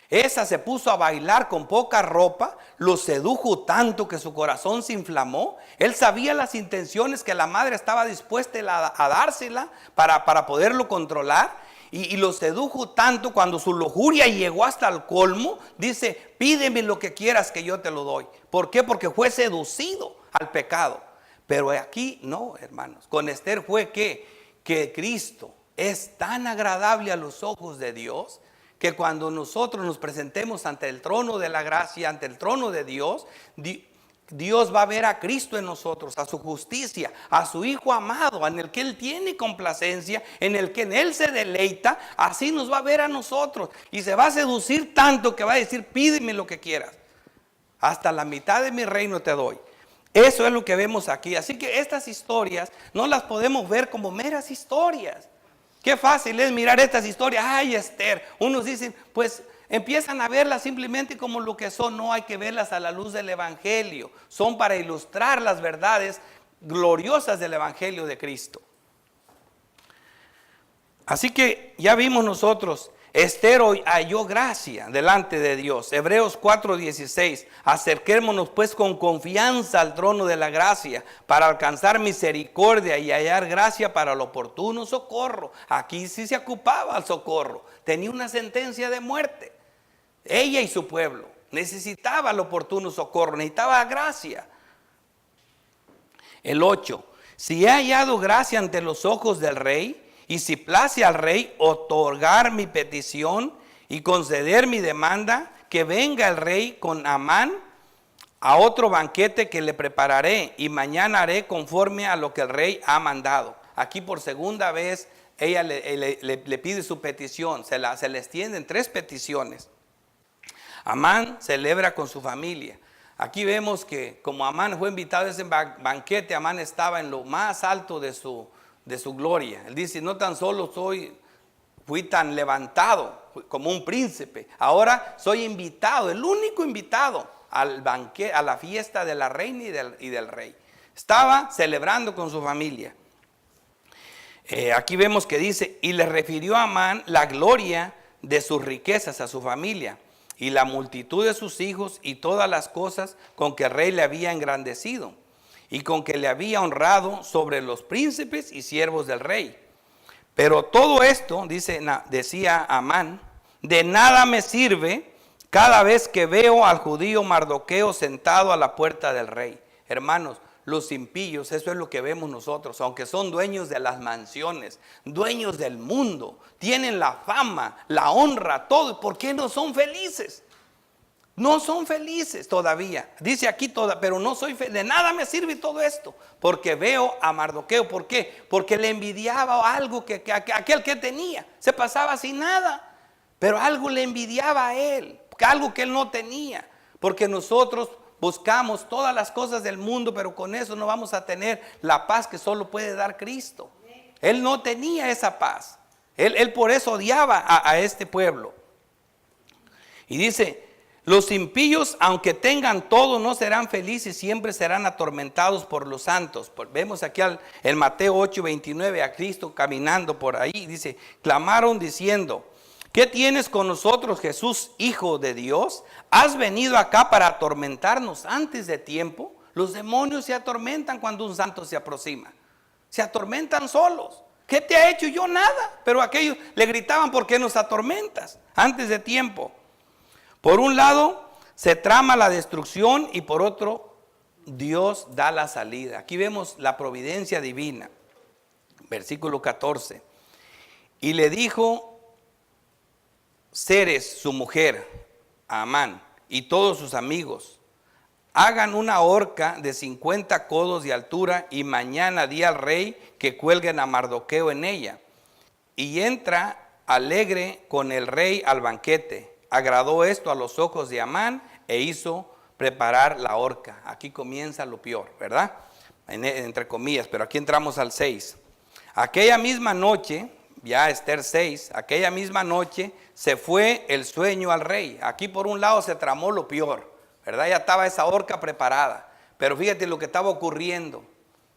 Esa se puso a bailar con poca ropa, lo sedujo tanto que su corazón se inflamó. Él sabía las intenciones que la madre estaba dispuesta a dársela para poderlo controlar. Y lo sedujo tanto cuando su lujuria llegó hasta el colmo. Dice, pídeme lo que quieras que yo te lo doy. ¿Por qué? Porque fue seducido al pecado. Pero aquí no, hermanos. Con Esther fue que Cristo es tan agradable a los ojos de Dios, que cuando nosotros nos presentemos ante el trono de la gracia, ante el trono de Dios, Dios va a ver a Cristo en nosotros, a su justicia, a su Hijo amado, en el que Él tiene complacencia, en el que en Él se deleita. Así nos va a ver a nosotros y se va a seducir tanto que va a decir, pídeme lo que quieras, hasta la mitad de mi reino te doy. Eso es lo que vemos aquí. Así que estas historias no las podemos ver como meras historias. Qué fácil es mirar estas historias. Ay, Esther. Unos dicen, pues empiezan a verlas simplemente como lo que son. No, hay que verlas a la luz del Evangelio. Son para ilustrar las verdades gloriosas del Evangelio de Cristo. Así que ya vimos nosotros, Esther halló gracia delante de Dios. Hebreos 4:16. Acerquémonos pues con confianza al trono de la gracia para alcanzar misericordia y hallar gracia para el oportuno socorro. Aquí sí se ocupaba el socorro. Tenía una sentencia de muerte. Ella y su pueblo necesitaba el oportuno socorro, necesitaba gracia. El 8. Si he hallado gracia ante los ojos del rey, y si place al rey otorgar mi petición y conceder mi demanda, que venga el rey con Amán a otro banquete que le prepararé, y mañana haré conforme a lo que el rey ha mandado. Aquí por segunda vez ella le pide su petición, se le extienden 3 peticiones. Amán celebra con su familia. Aquí vemos que como Amán fue invitado a ese banquete, Amán estaba en lo más alto de su gloria. Él dice, no tan solo fui tan levantado como un príncipe, ahora soy invitado, el único invitado al banquete, a la fiesta de la reina y del rey. Estaba celebrando con su familia. Aquí vemos que dice, y le refirió a Amán la gloria de sus riquezas a su familia, y la multitud de sus hijos, y todas las cosas con que el rey le había engrandecido, y con que le había honrado sobre los príncipes y siervos del rey. Pero todo esto, decía Amán, de nada me sirve cada vez que veo al judío Mardoqueo sentado a la puerta del rey. Hermanos, los impíos, eso es lo que vemos nosotros, aunque son dueños de las mansiones, dueños del mundo, tienen la fama, la honra, todo. ¿Por qué no son felices? No son felices todavía. Dice aquí pero no soy feliz. De nada me sirve todo esto. Porque veo a Mardoqueo. ¿Por qué? Porque le envidiaba algo que aquel que tenía. Se pasaba sin nada. Pero algo le envidiaba a él. Algo que él no tenía. Porque nosotros buscamos todas las cosas del mundo, pero con eso no vamos a tener la paz que solo puede dar Cristo. Él no tenía esa paz. Él por eso odiaba a este pueblo. Y dice, los impíos, aunque tengan todo, no serán felices, siempre serán atormentados por los santos. Vemos aquí en Mateo 8:29 a Cristo caminando por ahí. Dice, clamaron diciendo, ¿qué tienes con nosotros, Jesús, Hijo de Dios? ¿Has venido acá para atormentarnos antes de tiempo? Los demonios se atormentan cuando un santo se aproxima. Se atormentan solos. ¿Qué te ha hecho? Yo nada. Pero aquellos le gritaban, ¿por qué nos atormentas antes de tiempo? Por un lado se trama la destrucción y por otro Dios da la salida. Aquí vemos la providencia divina. Versículo 14. Y le dijo Zeres, su mujer, a Amán y todos sus amigos: hagan una horca de 50 codos de altura y mañana di al rey que cuelguen a Mardoqueo en ella. Y entra alegre con el rey al banquete. Agradó esto a los ojos de Amán e hizo preparar la horca. Aquí comienza lo peor, ¿verdad? Entre comillas, pero aquí entramos al 6. Aquella misma noche, ya Esther 6, aquella misma noche se fue el sueño al rey. Aquí por un lado se tramó lo peor, ¿verdad? Ya estaba esa horca preparada. Pero fíjate lo que estaba ocurriendo.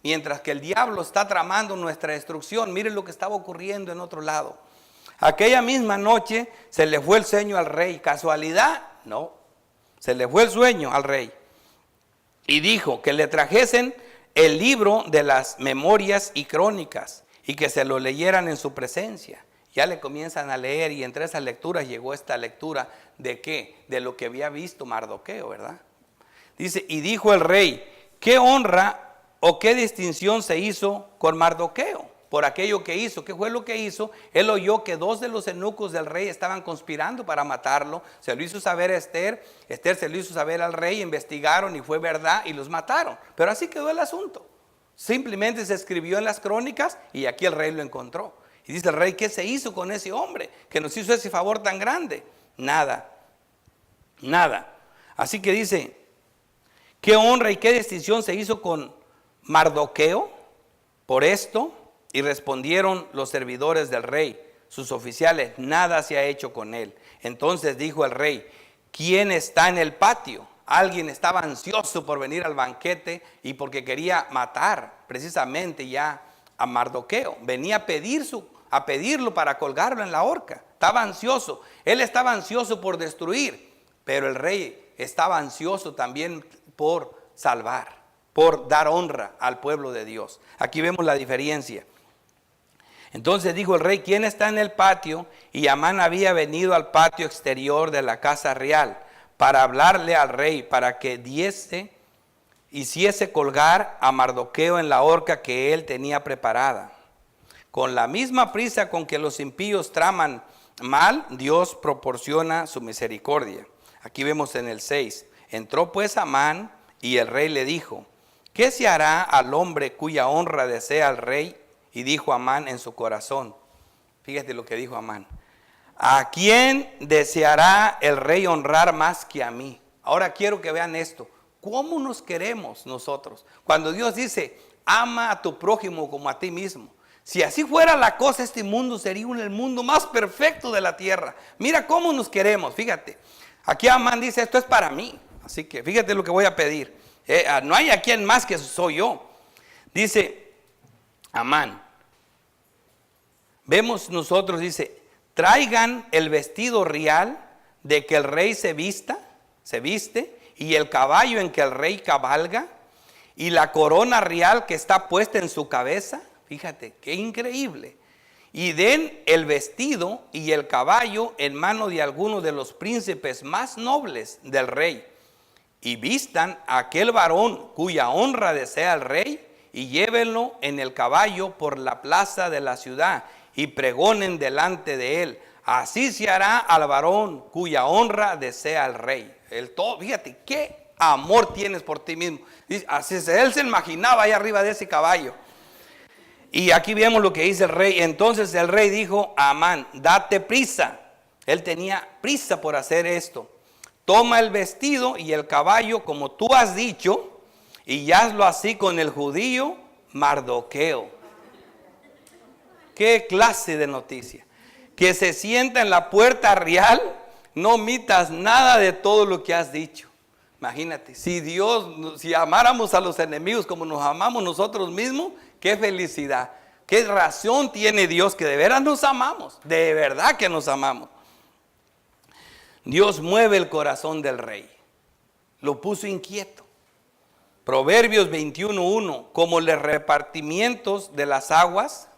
Mientras que el diablo está tramando nuestra destrucción, miren lo que estaba ocurriendo en otro lado. Aquella misma noche se le fue el sueño al rey. ¿Casualidad? No. Se le fue el sueño al rey. Y dijo que le trajesen el libro de las memorias y crónicas y que se lo leyeran en su presencia. Ya le comienzan a leer y entre esas lecturas llegó esta lectura de ¿qué? De lo que había visto Mardoqueo, ¿verdad? Dice, y dijo el rey: ¿qué honra o qué distinción se hizo con Mardoqueo por aquello que hizo? ¿Qué fue lo que hizo? Él oyó que 2 de los eunucos del rey estaban conspirando para matarlo. Se lo hizo saber a Esther. Esther se lo hizo saber al rey. Investigaron y fue verdad y los mataron. Pero así quedó el asunto. Simplemente se escribió en las crónicas y aquí el rey lo encontró. Y dice el rey: ¿qué se hizo con ese hombre que nos hizo ese favor tan grande? Nada. Nada. Así que dice: ¿qué honra y qué distinción se hizo con Mardoqueo por esto? Y respondieron los servidores del rey, sus oficiales: nada se ha hecho con él. Entonces dijo el rey: ¿quién está en el patio? Alguien estaba ansioso por venir al banquete y porque quería matar precisamente ya a Mardoqueo. Venía a pedirlo para colgarlo en la horca. Estaba ansioso. Él estaba ansioso por destruir, pero el rey estaba ansioso también por salvar, por dar honra al pueblo de Dios. Aquí vemos la diferencia. Entonces dijo el rey: ¿quién está en el patio? Y Amán había venido al patio exterior de la casa real para hablarle al rey para que hiciese colgar a Mardoqueo en la horca que él tenía preparada. Con la misma prisa con que los impíos traman mal, Dios proporciona su misericordia. Aquí vemos en el 6. Entró pues Amán y el rey le dijo: ¿qué se hará al hombre cuya honra desea el rey? Y dijo Amán en su corazón, fíjate lo que dijo Amán: ¿a quién deseará el rey honrar más que a mí? Ahora quiero que vean esto. ¿Cómo nos queremos nosotros? Cuando Dios dice: ama a tu prójimo como a ti mismo. Si así fuera la cosa, este mundo sería el mundo más perfecto de la tierra. Mira cómo nos queremos, fíjate. Aquí Amán dice: esto es para mí. Así que fíjate lo que voy a pedir. No hay a quien más que soy yo. Dice Amán, vemos nosotros, dice: traigan el vestido real de que el rey se viste, y el caballo en que el rey cabalga, y la corona real que está puesta en su cabeza. Fíjate, qué increíble. Y den el vestido y el caballo en mano de alguno de los príncipes más nobles del rey, y vistan a aquel varón cuya honra desea el rey, y llévenlo en el caballo por la plaza de la ciudad, y pregonen delante de él: así se hará al varón cuya honra desea el rey. Fíjate, qué amor tienes por ti mismo. Así él se imaginaba ahí arriba de ese caballo. Y aquí vemos lo que dice el rey. Entonces el rey dijo a Amán: date prisa. Él tenía prisa por hacer esto. Toma el vestido y el caballo como tú has dicho, y hazlo así con el judío Mardoqueo. ¿Qué clase de noticia? Que se sienta en la puerta real, no omitas nada de todo lo que has dicho. Imagínate, si amáramos a los enemigos como nos amamos nosotros mismos, qué felicidad. Qué razón tiene Dios que de veras nos amamos, de verdad que nos amamos. Dios mueve el corazón del rey, lo puso inquieto. Proverbios 21:1, como los repartimientos de las aguas,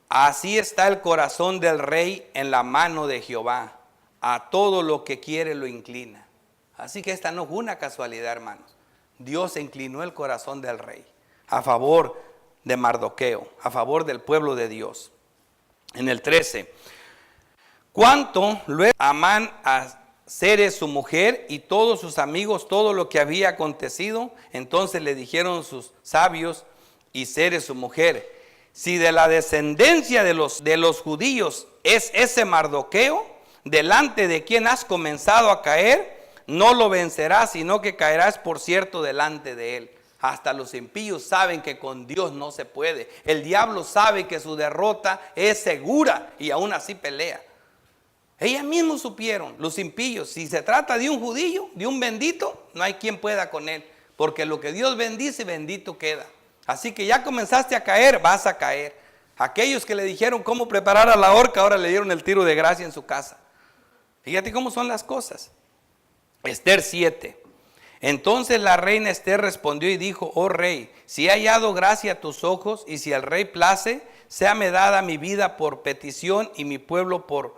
así está el corazón del rey en la mano de Jehová. a todo lo que quiere lo inclina. Así que esta no fue una casualidad, hermanos. Dios inclinó el corazón del rey a favor de Mardoqueo, a favor del pueblo de Dios. En el 13, cuanto luego Amán a Zeres su mujer y todos sus amigos todo lo que había acontecido, entonces le dijeron sus sabios y Zeres su mujer: si de la descendencia de los judíos es ese Mardoqueo, delante de quien has comenzado a caer, no lo vencerás, sino que caerás por cierto delante de él. Hasta los impíos saben que con Dios no se puede. El diablo sabe que su derrota es segura y aún así pelea. Ellos mismos supieron, los impíos, si se trata de un judío, de un bendito, no hay quien pueda con él, porque lo que Dios bendice, bendito queda. Así que ya comenzaste a caer, vas a caer. Aquellos que le dijeron cómo preparar a la horca, ahora le dieron el tiro de gracia en su casa. Fíjate cómo son las cosas. Esther 7. Entonces la reina Esther respondió y dijo: oh rey, si he hallado gracia a tus ojos, y si el rey place, séame dada mi vida por petición y mi pueblo por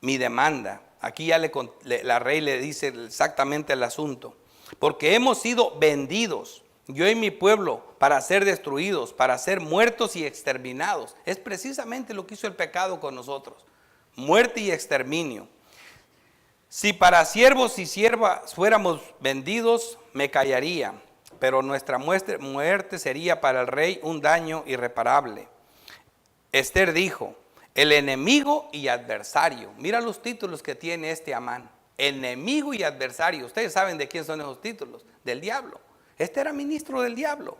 mi demanda. Aquí ya la rey le dice exactamente el asunto. Porque hemos sido vendidos, yo y mi pueblo, para ser destruidos, para ser muertos y exterminados. Es precisamente lo que hizo el pecado con nosotros: muerte y exterminio. Si para siervos y siervas fuéramos vendidos, me callaría, pero nuestra muerte sería para el rey un daño irreparable. Esther dijo: el enemigo y adversario. Mira los títulos que tiene este Amán: enemigo y adversario. Ustedes saben de quién son esos títulos: del diablo. Este era ministro del diablo.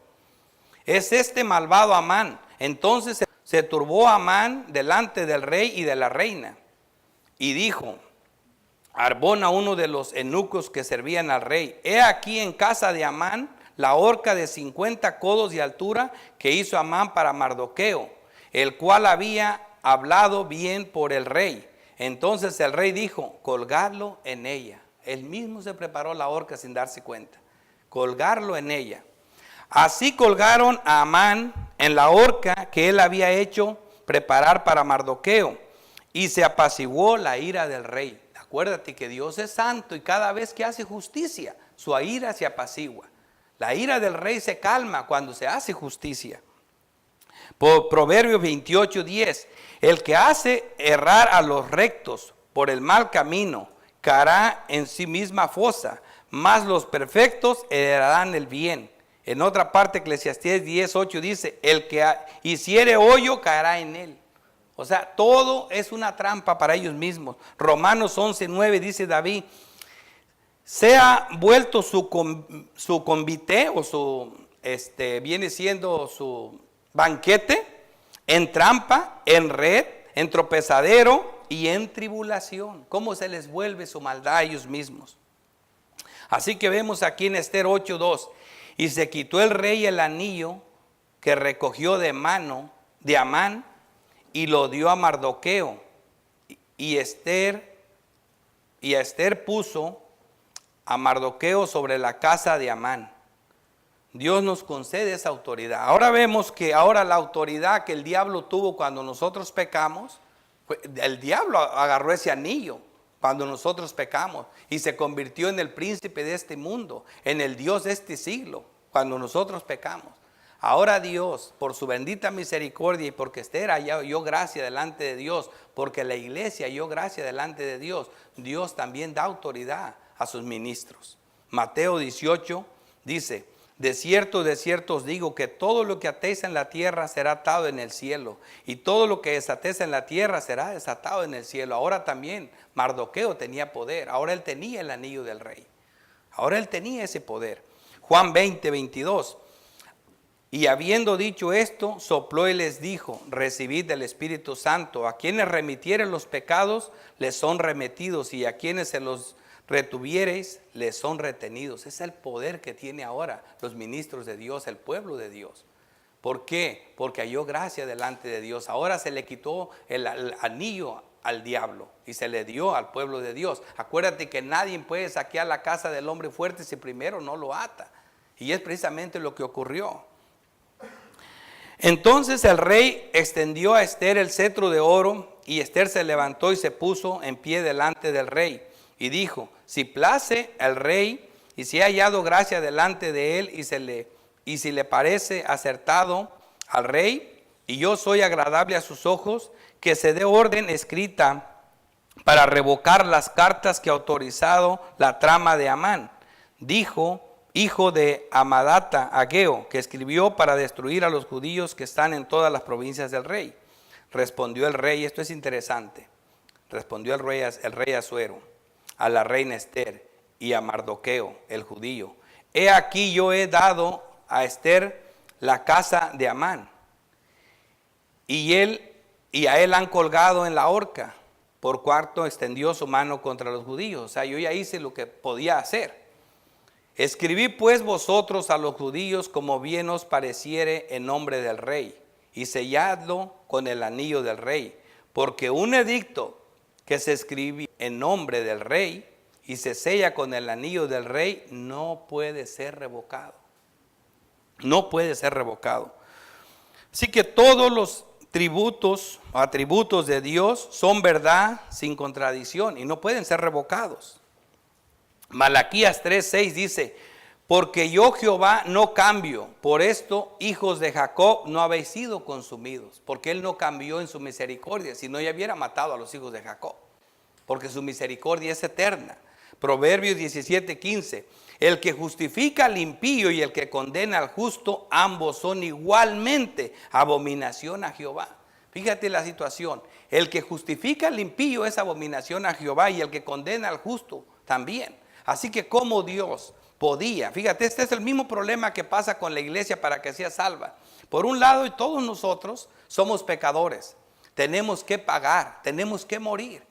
Es este malvado Amán. Entonces se turbó Amán delante del rey y de la reina, y dijo: Arbona, uno de los eunucos que servían al rey: he aquí en casa de Amán la horca de 50 codos de altura que hizo Amán para Mardoqueo, el cual había hablado bien por el rey. Entonces el rey dijo: colgadlo en ella. Él mismo se preparó la horca sin darse cuenta. Colgarlo en ella. Así colgaron a Amán en la horca que él había hecho preparar para Mardoqueo, y se apaciguó la ira del rey. Acuérdate que Dios es santo y cada vez que hace justicia, su ira se apacigua. La ira del rey se calma cuando se hace justicia. Por Proverbios 28:10, el que hace errar a los rectos por el mal camino, caerá en sí misma fosa, mas los perfectos heredarán el bien. En otra parte, Eclesiastés 10:8 dice: el que hiciere hoyo caerá en él. O sea, todo es una trampa para ellos mismos. Romanos 11:9 dice David: sea vuelto su convite, o viene siendo su banquete, en trampa, en red, en tropezadero y en tribulación. ¿Cómo se les vuelve su maldad a ellos mismos? Así que vemos aquí en Esther 8:2: y se quitó el rey el anillo que recogió de mano de Amán y lo dio a Mardoqueo. Y a Esther puso a Mardoqueo sobre la casa de Amán. Dios nos concede esa autoridad. Ahora vemos que ahora la autoridad que el diablo tuvo cuando nosotros pecamos, el diablo agarró ese anillo cuando nosotros pecamos y se convirtió en el príncipe de este mundo, en el Dios de este siglo, cuando nosotros pecamos. Ahora Dios, por su bendita misericordia y porque Esther halló gracia delante de Dios, porque la iglesia halló gracia delante de Dios, Dios también da autoridad a sus ministros. Mateo 18 dice: de cierto os digo que todo lo que atéis en la tierra será atado en el cielo, y todo lo que desatéis en la tierra será desatado en el cielo. Ahora también Mardoqueo tenía poder, ahora él tenía el anillo del rey, ahora él tenía ese poder. Juan 20:22: y habiendo dicho esto, sopló y les dijo: recibid del Espíritu Santo. A quienes remitieren los pecados, les son remitidos, y a quienes se los retuviereis, les son retenidos. Ese es el poder que tiene ahora los ministros de Dios, el pueblo de Dios. ¿Por qué? Porque halló gracia delante de Dios. Ahora se le quitó el anillo al diablo y se le dio al pueblo de Dios. Acuérdate que nadie puede saquear la casa del hombre fuerte si primero no lo ata. Y es precisamente lo que ocurrió. Entonces el rey extendió a Esther el cetro de oro y Esther se levantó y se puso en pie delante del rey y dijo: si place al rey y si ha hallado gracia delante de él y si le parece acertado al rey y yo soy agradable a sus ojos, que se dé orden escrita para revocar las cartas que ha autorizado la trama de Amán, dijo hijo de Amadata, Ageo, que escribió para destruir a los judíos que están en todas las provincias del rey. Respondió el rey, esto es interesante, respondió el rey Asuero a la reina Esther y a Mardoqueo, el judío: he aquí yo he dado a Esther la casa de Amán, y a él han colgado en la horca, por cuanto extendió su mano contra los judíos. O sea, yo ya hice lo que podía hacer. Escribid pues vosotros a los judíos como bien os pareciere en nombre del rey, y selladlo con el anillo del rey, porque un edicto que se escribe en nombre del rey y se sella con el anillo del rey no puede ser revocado. No puede ser revocado. Así que todos los tributos o atributos de Dios son verdad sin contradicción y no pueden ser revocados. Malaquías 3:6 dice: porque yo Jehová no cambio, por esto hijos de Jacob no habéis sido consumidos. Porque él no cambió en su misericordia, si no ya hubiera matado a los hijos de Jacob, porque su misericordia es eterna. Proverbios 17:15: el que justifica al impío y el que condena al justo, ambos son igualmente abominación a Jehová. Fíjate la situación: el que justifica al impío es abominación a Jehová, y el que condena al justo también. Así que como Dios podía, fíjate, este es el mismo problema que pasa con la iglesia para que sea salva. Por un lado, todos nosotros somos pecadores, tenemos que pagar, tenemos que morir,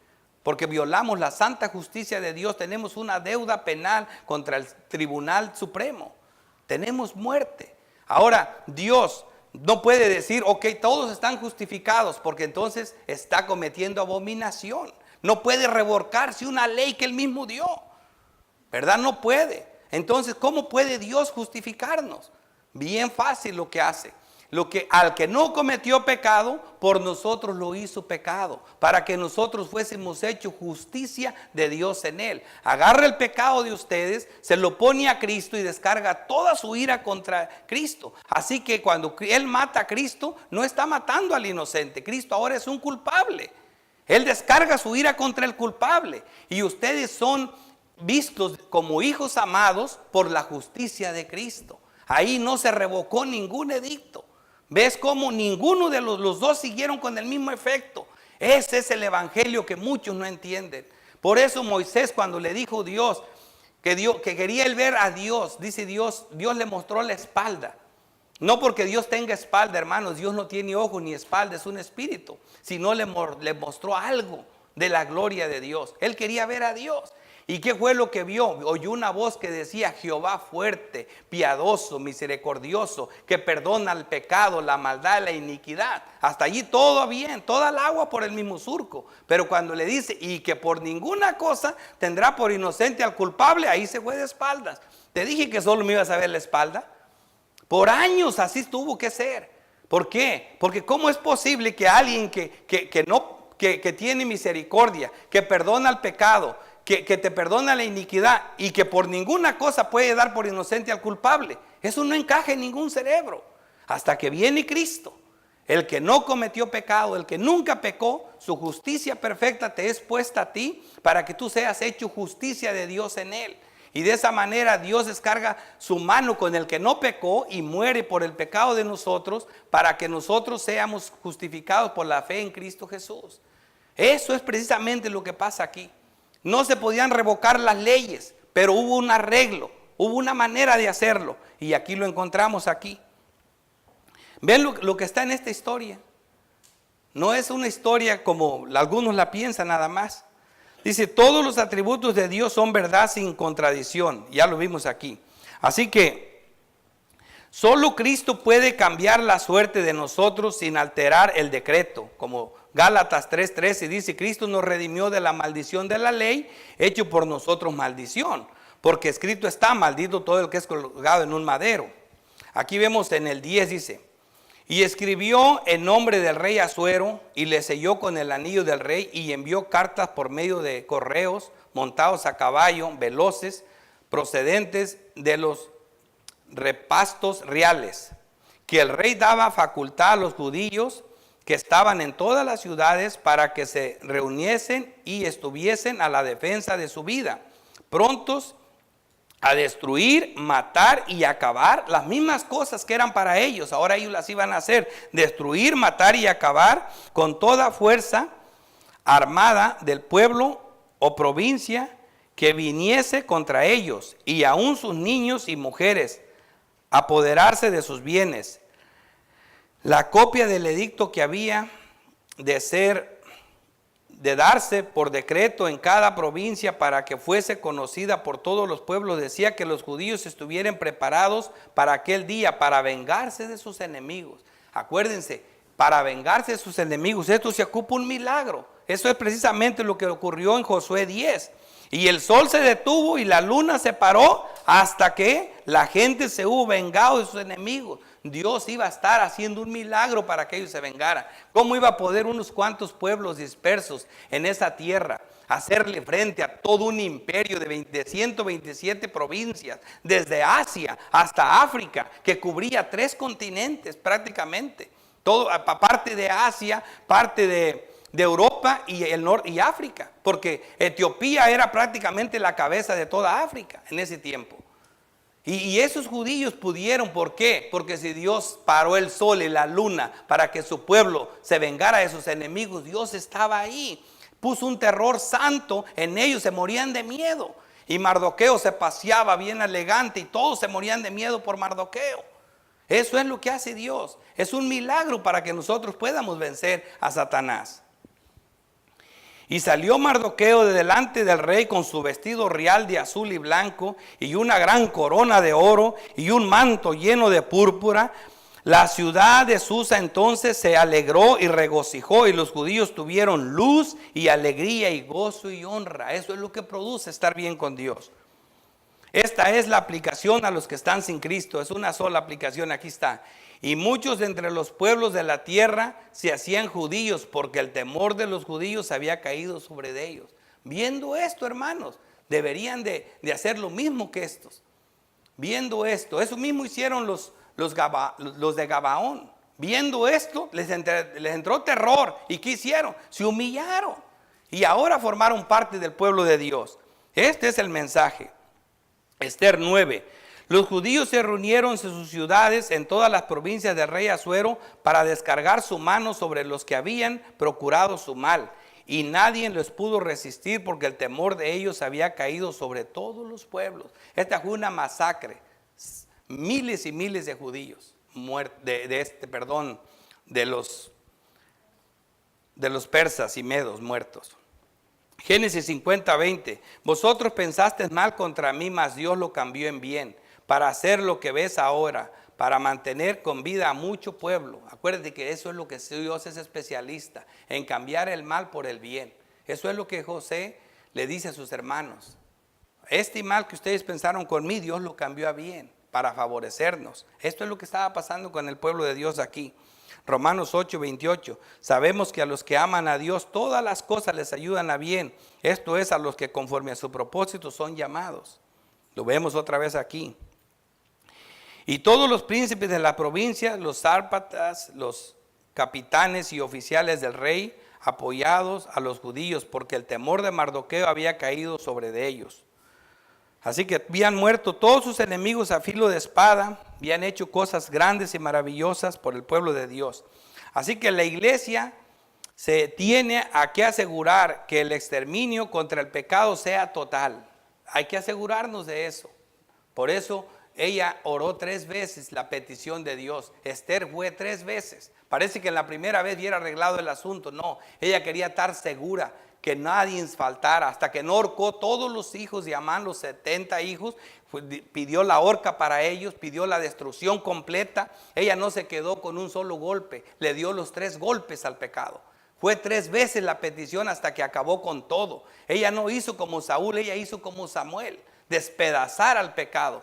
porque violamos la santa justicia de Dios, tenemos una deuda penal contra el Tribunal Supremo, tenemos muerte. Ahora, Dios no puede decir, ok, todos están justificados, porque entonces está cometiendo abominación. No puede revocarse una ley que él mismo dio, ¿verdad? No puede. Entonces, ¿cómo puede Dios justificarnos? Bien fácil lo que hace. Al que no cometió pecado, por nosotros lo hizo pecado, para que nosotros fuésemos hechos justicia de Dios en él. Agarra el pecado de ustedes, se lo pone a Cristo y descarga toda su ira contra Cristo. Así que cuando él mata a Cristo, no está matando al inocente. Cristo ahora es un culpable. Él descarga su ira contra el culpable. Y ustedes son vistos como hijos amados por la justicia de Cristo. Ahí no se revocó ningún edicto. ¿Ves cómo ninguno de los dos siguieron con el mismo efecto? Ese es el evangelio que muchos no entienden. Por eso Moisés, cuando le dijo Dios que quería él ver a Dios, dice Dios le mostró la espalda. No porque Dios tenga espalda, hermanos, Dios no tiene ojos ni espalda, es un espíritu, sino le mostró algo de la gloria de Dios. Él quería ver a Dios. ¿Y qué fue lo que vio? Oyó una voz que decía: Jehová fuerte, piadoso, misericordioso, que perdona el pecado, la maldad, la iniquidad. Hasta allí todo bien, toda el agua por el mismo surco. Pero cuando le dice, y que por ninguna cosa tendrá por inocente al culpable, ahí se fue de espaldas. Te dije que solo me ibas a ver la espalda. Por años así tuvo que ser. ¿Por qué? Porque ¿cómo es posible que alguien que tiene misericordia, que perdona el pecado, que te perdona la iniquidad y que por ninguna cosa puede dar por inocente al culpable? Eso no encaja en ningún cerebro. Hasta que viene Cristo, el que no cometió pecado, el que nunca pecó, su justicia perfecta te es puesta a ti para que tú seas hecho justicia de Dios en él. Y de esa manera Dios descarga su mano con el que no pecó y muere por el pecado de nosotros para que nosotros seamos justificados por la fe en Cristo Jesús. Eso es precisamente lo que pasa aquí. No se podían revocar las leyes, pero hubo un arreglo, hubo una manera de hacerlo. Y aquí lo encontramos aquí. ¿Ven lo que está en esta historia? No es una historia como algunos la piensan nada más. Dice, todos los atributos de Dios son verdad sin contradicción. Ya lo vimos aquí. Así que solo Cristo puede cambiar la suerte de nosotros sin alterar el decreto. Como Gálatas 3:13 dice, Cristo nos redimió de la maldición de la ley, hecho por nosotros maldición. Porque escrito está, maldito todo el que es colgado en un madero. Aquí vemos en el 10 dice, Y escribió en nombre del rey Asuero y le selló con el anillo del rey y envió cartas por medio de correos montados a caballo, veloces, procedentes de los repastos reales, que el rey daba facultad a los judíos que estaban en todas las ciudades para que se reuniesen y estuviesen a la defensa de su vida, prontos a destruir, matar y acabar las mismas cosas que eran para ellos. Ahora ellos las iban a hacer: destruir, matar y acabar con toda fuerza armada del pueblo o provincia que viniese contra ellos, y aun sus niños y mujeres, apoderarse de sus bienes. La copia del edicto que había de darse por decreto en cada provincia para que fuese conocida por todos los pueblos, decía que los judíos estuvieran preparados para aquel día, para vengarse de sus enemigos. Acuérdense, para vengarse de sus enemigos. Esto se ocupa un milagro. Eso es precisamente lo que ocurrió en Josué 10. Y el sol se detuvo y la luna se paró hasta que la gente se hubo vengado de sus enemigos. Dios iba a estar haciendo un milagro para que ellos se vengaran. ¿Cómo iba a poder unos cuantos pueblos dispersos en esa tierra hacerle frente a todo un imperio de 127 provincias, desde Asia hasta África, que cubría 3 continentes prácticamente? Todo, parte de Asia, parte de Europa y el norte y África, porque Etiopía era prácticamente la cabeza de toda África en ese tiempo. Y esos judíos pudieron, ¿por qué? Porque si Dios paró el sol y la luna para que su pueblo se vengara de sus enemigos, Dios estaba ahí. Puso un terror santo en ellos, se morían de miedo. Y Mardoqueo se paseaba bien elegante y todos se morían de miedo por Mardoqueo. Eso es lo que hace Dios. Es un milagro para que nosotros podamos vencer a Satanás. Y salió Mardoqueo de delante del rey con su vestido real de azul y blanco y una gran corona de oro y un manto lleno de púrpura. La ciudad de Susa entonces se alegró y regocijó, y los judíos tuvieron luz y alegría y gozo y honra. Eso es lo que produce estar bien con Dios. Esta es la aplicación a los que están sin Cristo. Es una sola aplicación, aquí está. Y muchos de entre los pueblos de la tierra se hacían judíos, porque el temor de los judíos había caído sobre ellos. Viendo esto, hermanos, deberían de hacer lo mismo que estos. Viendo esto, eso mismo hicieron los de Gabaón. Viendo esto, les entró terror. ¿Y qué hicieron? Se humillaron. Y ahora formaron parte del pueblo de Dios. Este es el mensaje. Esther 9. Los judíos se reunieron en sus ciudades en todas las provincias del rey Asuero para descargar su mano sobre los que habían procurado su mal. Y nadie les pudo resistir, porque el temor de ellos había caído sobre todos los pueblos. Esta fue una masacre. Miles y miles de judíos de los persas y medos muertos. Génesis 50, 20. Vosotros pensasteis mal contra mí, mas Dios lo cambió en bien, para hacer lo que ves ahora, para mantener con vida a mucho pueblo. Acuérdate que eso es lo que Dios es especialista, en cambiar el mal por el bien. Eso es lo que José le dice a sus hermanos. Este mal que ustedes pensaron con mí, Dios lo cambió a bien, para favorecernos. Esto es lo que estaba pasando con el pueblo de Dios aquí. Romanos 8, 28. Sabemos que a los que aman a Dios, todas las cosas les ayudan a bien. Esto es, a los que conforme a su propósito son llamados. Lo vemos otra vez aquí. Y todos los príncipes de la provincia, los sárpatas, los capitanes y oficiales del rey, apoyados a los judíos, porque el temor de Mardoqueo había caído sobre de ellos. Así que habían muerto todos sus enemigos a filo de espada, habían hecho cosas grandes y maravillosas por el pueblo de Dios. Así que la iglesia se tiene a que asegurar que el exterminio contra el pecado sea total. Hay que asegurarnos de eso. Por eso ella oró 3 veces la petición de Dios. Esther fue 3 veces. Parece que en la primera vez hubiera arreglado el asunto. No, ella quería estar segura que nadie faltara, hasta que no ahorcó todos los hijos de Amán, los 70 hijos, pidió la horca para ellos, pidió la destrucción completa. Ella no se quedó con un solo golpe, le dio los 3 golpes al pecado. Fue 3 veces la petición hasta que acabó con todo. Ella no hizo como Saúl, ella hizo como Samuel, despedazar al pecado.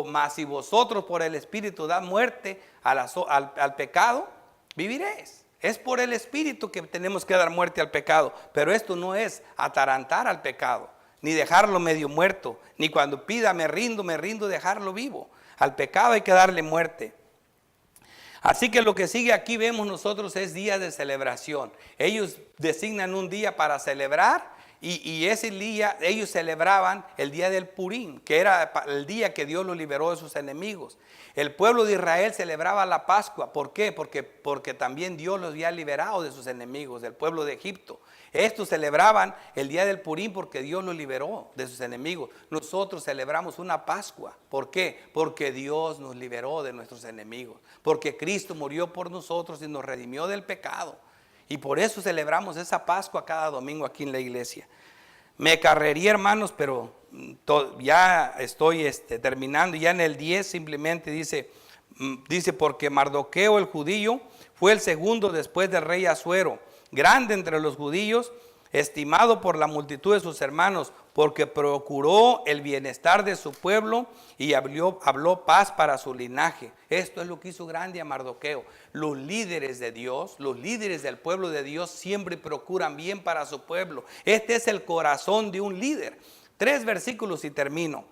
Mas si vosotros por el Espíritu da muerte al pecado, viviréis. Es por el Espíritu que tenemos que dar muerte al pecado. Pero esto no es atarantar al pecado, ni dejarlo medio muerto, ni cuando pida me rindo, dejarlo vivo. Al pecado hay que darle muerte. Así que lo que sigue aquí vemos nosotros es día de celebración. Ellos designan un día para celebrar y ese día ellos celebraban el día del Purim, que era el día que Dios los liberó de sus enemigos. El pueblo de Israel celebraba la Pascua. ¿Por qué? Porque también Dios los había liberado de sus enemigos, del pueblo de Egipto. Estos celebraban el día del Purim porque Dios los liberó de sus enemigos. Nosotros celebramos una Pascua. ¿Por qué? Porque Dios nos liberó de nuestros enemigos. Porque Cristo murió por nosotros y nos redimió del pecado. Y por eso celebramos esa Pascua cada domingo aquí en la iglesia. Me carrería, hermanos, pero ya estoy terminando. Ya en el 10 simplemente dice porque Mardoqueo el judío fue el segundo después del rey Asuero, grande entre los judíos, estimado por la multitud de sus hermanos, porque procuró el bienestar de su pueblo y habló paz para su linaje. Esto es lo que hizo grande a Mardoqueo. Los líderes de Dios, los líderes del pueblo de Dios siempre procuran bien para su pueblo. Este es el corazón de un líder. 3 versículos y termino.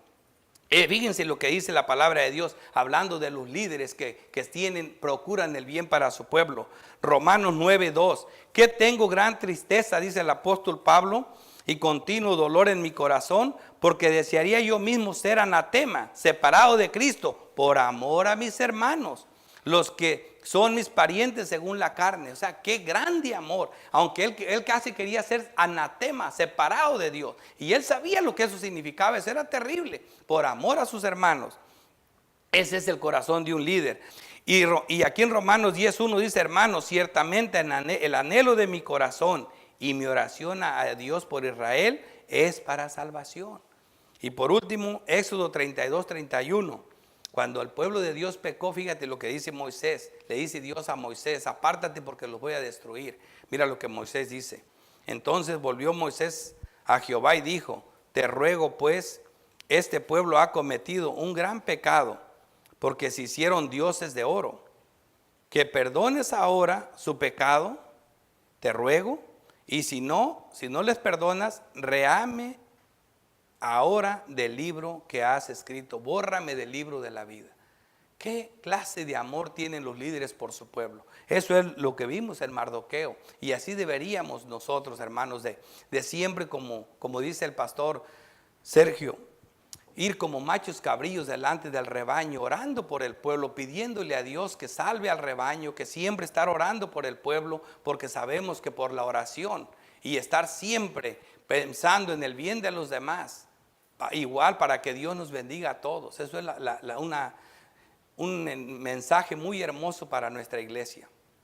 Fíjense lo que dice la palabra de Dios, hablando de los líderes que procuran el bien para su pueblo. Romanos 9:2. Que tengo gran tristeza, dice el apóstol Pablo, y continuo dolor en mi corazón, porque desearía yo mismo ser anatema, separado de Cristo, por amor a mis hermanos, los que son mis parientes según la carne. O sea, qué grande amor. Aunque él casi quería ser anatema, separado de Dios. Y él sabía lo que eso significaba. Eso era terrible. Por amor a sus hermanos. Ese es el corazón de un líder. Y aquí en Romanos 10:1 dice: hermanos, ciertamente el anhelo de mi corazón y mi oración a Dios por Israel es para salvación. Y por último, Éxodo 32:31. Cuando el pueblo de Dios pecó, fíjate lo que dice Moisés. Le dice Dios a Moisés: apártate porque los voy a destruir. Mira lo que Moisés dice. Entonces volvió Moisés a Jehová y dijo: te ruego pues, este pueblo ha cometido un gran pecado, porque se hicieron dioses de oro. Que perdones ahora su pecado, te ruego, y si no les perdonas, réame ahora del libro que has escrito, bórrame del libro de la vida. ¿Qué clase de amor tienen los líderes por su pueblo? Eso es lo que vimos en Mardoqueo. Y así deberíamos nosotros, hermanos, de siempre, como dice el pastor Sergio, ir como machos cabrillos delante del rebaño, orando por el pueblo, pidiéndole a Dios que salve al rebaño, que siempre estar orando por el pueblo, porque sabemos que por la oración y estar siempre pensando en el bien de los demás, igual para que Dios nos bendiga a todos. Eso es un mensaje muy hermoso para nuestra iglesia.